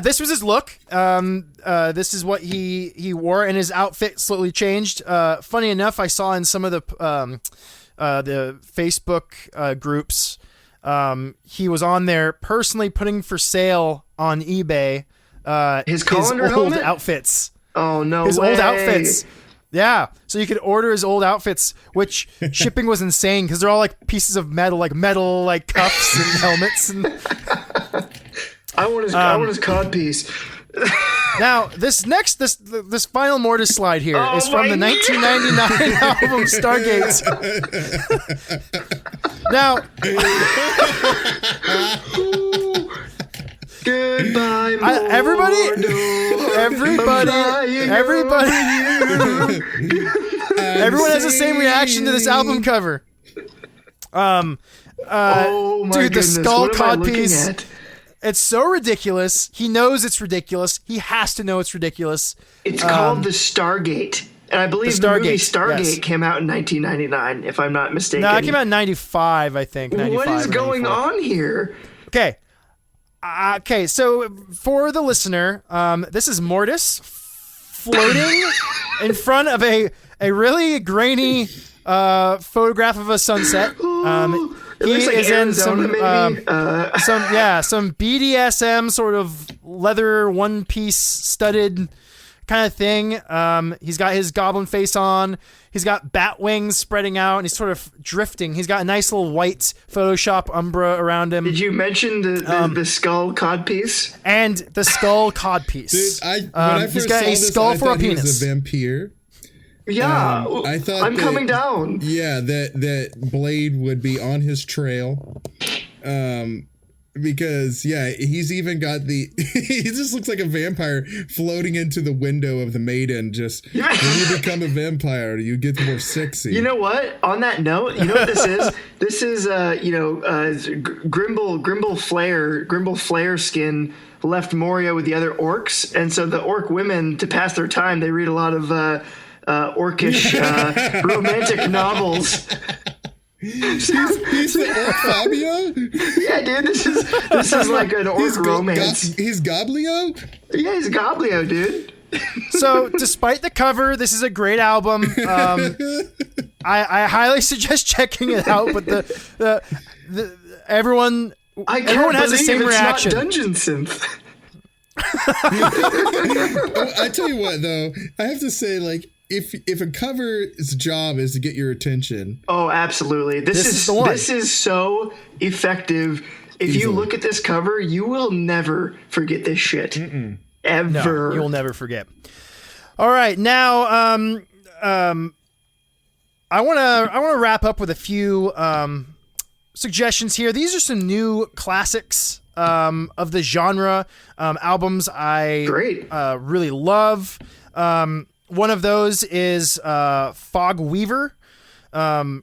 this was his look. This is what he wore, and his outfit slowly changed. Funny enough, I saw in some of the Facebook groups. He was on there personally putting for sale on eBay
his old helmet?
Outfits.
Oh, no
his
way.
Old outfits. Yeah, so you could order his old outfits, which shipping was insane because they're all like pieces of metal like cuffs and helmets. And
I want his codpiece.
Now, this final Mortis slide here is from the 1999 album Stargates. Now,
goodbye,
everybody everyone has the same reaction to this album cover.
Oh my
dude,
goodness!
the skull
What am I looking
codpiece.
at?
It's so ridiculous. He knows it's ridiculous. He has to know it's ridiculous.
It's called the Stargate, and I believe the movie Stargate came out in 1999, if I'm not mistaken.
No, it came out in 95, I think. 95
what is going
94.
on here?
Okay. Okay, so for the listener, this is Mortis floating in front of a really grainy photograph of a sunset.
It looks like
is
Arizona,
in some BDSM sort of leather one-piece studded kind of thing. He's got his goblin face on. He's got bat wings spreading out, and he's sort of drifting. He's got a nice little white Photoshop umbra around him.
Did you mention the skull codpiece?
And the skull codpiece.
Dude, when I first
he's got
saw
a
this,
skull
I
for a
thought he was
penis.
a vampire.
Yeah,
I thought
I'm coming down.
Yeah, that Blade would be on his trail. Because he's even got he just looks like a vampire floating into the window of the maiden. Just when you become a vampire, you get more sexy.
You know what? On that note, you know what this is? This is Grimble Flare skin left Moria with the other orcs, and so the orc women, to pass their time, they read a lot of orcish romantic novels.
He's the orc Fabio?
Yeah, dude, this is like an orc romance.
He's Goblio?
Yeah, he's Goblio, dude.
So, despite the cover, this is a great album. I highly suggest checking it out. But everyone has the same reaction.
Not Dungeon Synth.
I tell you what, though, I have to say, like, if a cover's job is to get your attention.
Oh, absolutely. This is the one. This is so effective. If you look at this cover, you will never forget this shit. Ever.
No, you'll never forget. All right, now I want to wrap up with a few suggestions here. These are some new classics of the genre, albums I really love. One of those is Fog Weaver. Fog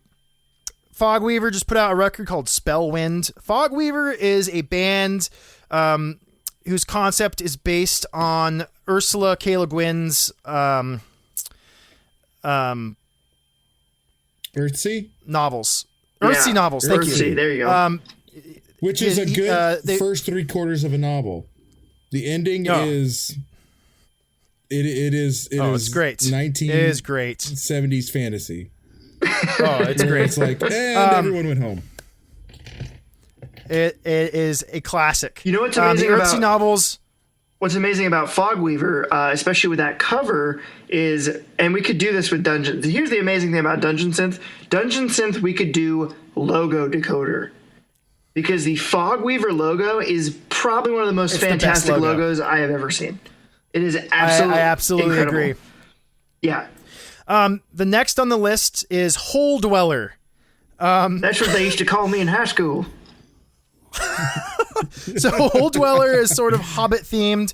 Weaver just put out a record called Spellwind. Fog Weaver is a band whose concept is based on Ursula K. Le Guin's
Earthsea
novels. Earthsea novels, thank you.
There you go.
Which is a good first 3/4 of a novel. The ending is... It is
it's great. It is great.
70s fantasy.
Oh, it's great.
It's like, and everyone went home.
It is a classic.
You know what's amazing
the
about
Earthsea novels?
What's amazing about Fogweaver, especially with that cover, is, and we could do this with Dungeon. Here's the amazing thing about Dungeon Synth. Dungeon Synth, we could do logo decoder. Because the Fogweaver logo is probably one of the most fantastic logos I have ever seen. It is absolutely
I absolutely
incredible.
agree.
Yeah.
The next on the list is Hole Dweller.
That's what they used to call me in high school.
So Hole Dweller is sort of Hobbit themed.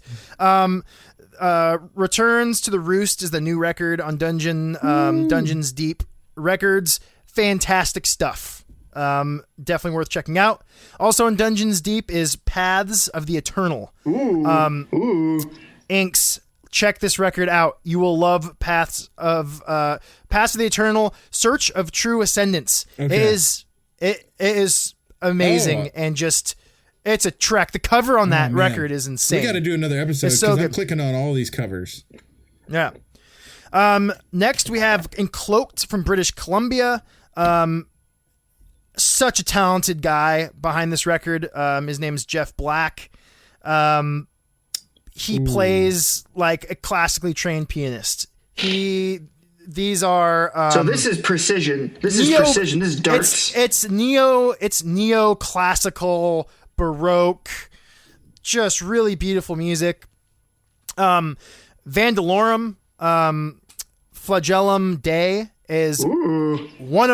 Returns to the Roost is the new record on Dungeons Deep Records. Fantastic stuff. Definitely worth checking out. Also in Dungeons Deep is Paths of the Eternal. Inks. Check this record out. You will love Paths of the Eternal. Search of True Ascendance.
Okay.
It is amazing and just it's a trek. The cover on that record is insane.
We got to do another episode because I'm clicking on all these covers.
Yeah. Next we have Encloaked from British Columbia. Such a talented guy behind this record. His name is Jeff Black. He plays like a classically trained pianist. These are
so this is precision. This is precision. This is darts.
It's neo-classical, baroque, just really beautiful music. Vandalorum, Flagellum Day is one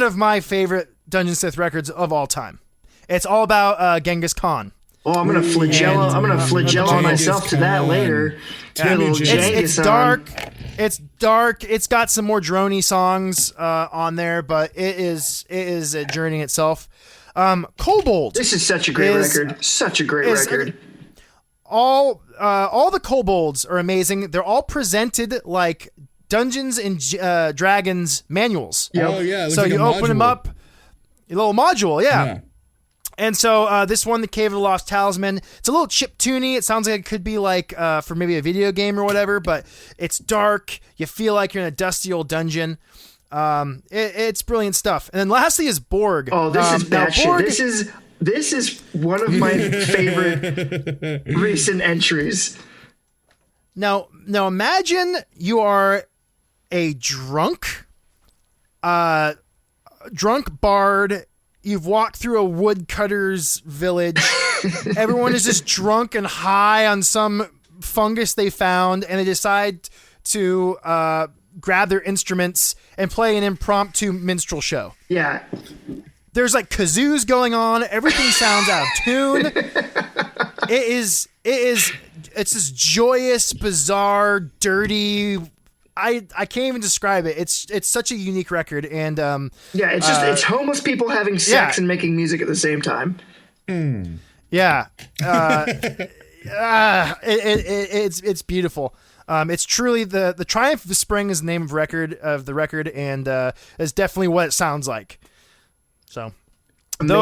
of my favorite Dungeon Synth records of all time. It's all about Genghis Khan.
Oh, I'm gonna flagella myself to that later.
It's dark. It's dark. It's got some more droney songs on there, but it is a journey itself. Kobold.
This is such a great record. Such a great record.
All the kobolds are amazing. They're all presented like Dungeons and Dragons manuals.
Yep. Oh yeah.
So
like
you open them up, a little module. Yeah. And so this one, the Cave of the Lost Talisman, it's a little chiptune-y. It sounds like it could be like for maybe a video game or whatever, but it's dark. You feel like you're in a dusty old dungeon. It's brilliant stuff. And then lastly is Borg.
Oh, this is bad shit. This is one of my favorite recent entries.
Now imagine you are a drunk bard. You've walked through a woodcutter's village. Everyone is just drunk and high on some fungus they found, and they decide to grab their instruments and play an impromptu minstrel show.
Yeah.
There's like kazoos going on. Everything sounds out of tune. It's this joyous, bizarre, dirty. I can't even describe it. It's such a unique record, and
it's homeless people having sex and making music at the same time.
Yeah, it's beautiful. It's truly the Triumph of the Spring is the name of the record, and it's definitely what it sounds like. So.
Amazing.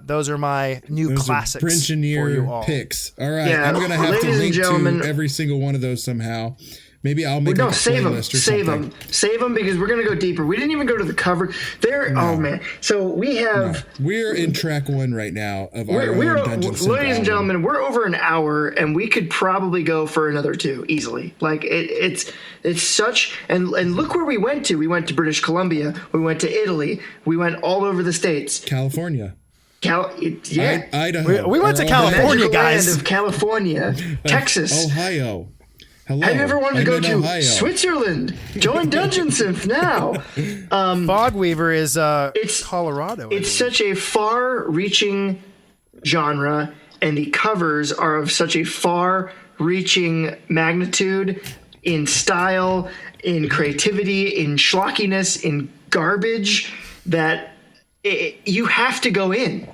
Those are my new classics
Brenginer
for you all.
Picks. All right, I'm gonna have to link to every single one of those somehow. Maybe I'll make a playlist or something.
Save them because we're gonna go deeper. We didn't even go to the cover. Oh man! So we have.
We're in track 1 right now of our own Dungeon Synth
ladies and gentlemen, we're over an hour, and we could probably go for another 2 easily. Like it's such and look where we went to. We went to British Columbia. We went to Italy. We went all over the states.
California.
Idaho.
We went to California, guys.
Land of California, Texas,
Ohio. Hello.
Have you ever wanted to go to
Ohio.
Switzerland? Join Dungeon Synth now.
Fogweaver is Colorado.
It's such a far-reaching genre, and the covers are of such a far-reaching magnitude in style, in creativity, in schlockiness, in garbage that you have to go in.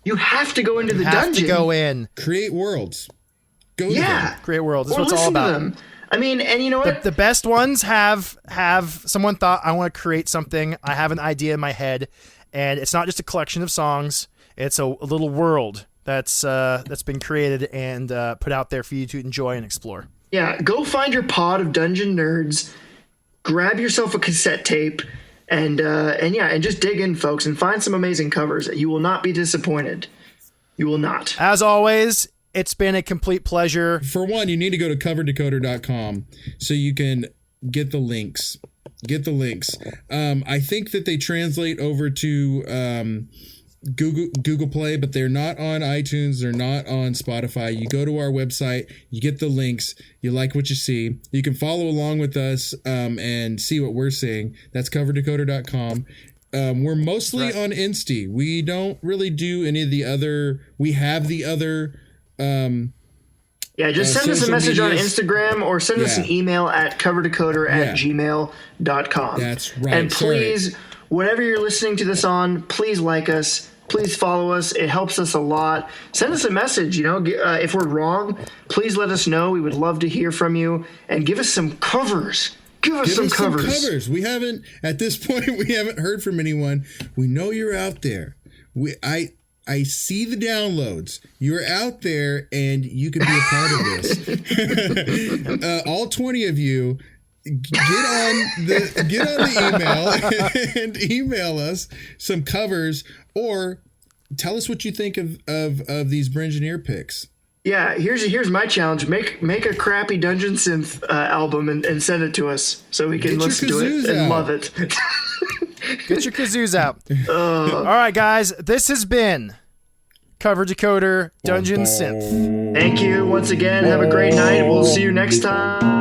You have to go into the dungeon.
To go in.
Create worlds. Go
Great world. That's what it's all about.
To them. I mean, and you know what?
The best ones have someone thought, I want to create something. I have an idea in my head, and it's not just a collection of songs. It's a little world that's been created and put out there for you to enjoy and explore.
Yeah, go find your pod of dungeon nerds, grab yourself a cassette tape, and just dig in, folks, and find some amazing covers. You will not be disappointed. You will not.
As always, it's been a complete pleasure.
For one, you need to go to coverdecoder.com so you can get the links. I think that they translate over to Google Play, but they're not on iTunes. They're not on Spotify. You go to our website, you get the links. You like what you see. You can follow along with us and see what we're seeing. That's coverdecoder.com. We're mostly on Insta. We don't really do any of the other. We have the other.
Just send us a message on Instagram or send us an email at coverdecoder@gmail.com.
That's right.
And please, whatever you're listening to this on, please like us. Please follow us. It helps us a lot. Send us a message. If we're wrong, please let us know. We would love to hear from you, and give us some covers. Give us some covers.
We haven't, at this point, we haven't heard from anyone. We know you're out there. I see the downloads. You're out there, and you can be a part of this. All 20 of you, get on the email and email us some covers, or tell us what you think of these Brenginer picks.
Yeah, here's my challenge. Make a crappy Dungeon Synth album and send it to us so we can listen to it and love it.
Get your kazoos out. All right, guys. This has been Cover Decoder Dungeon Synth.
Thank you once again. Have a great night. We'll see you next time.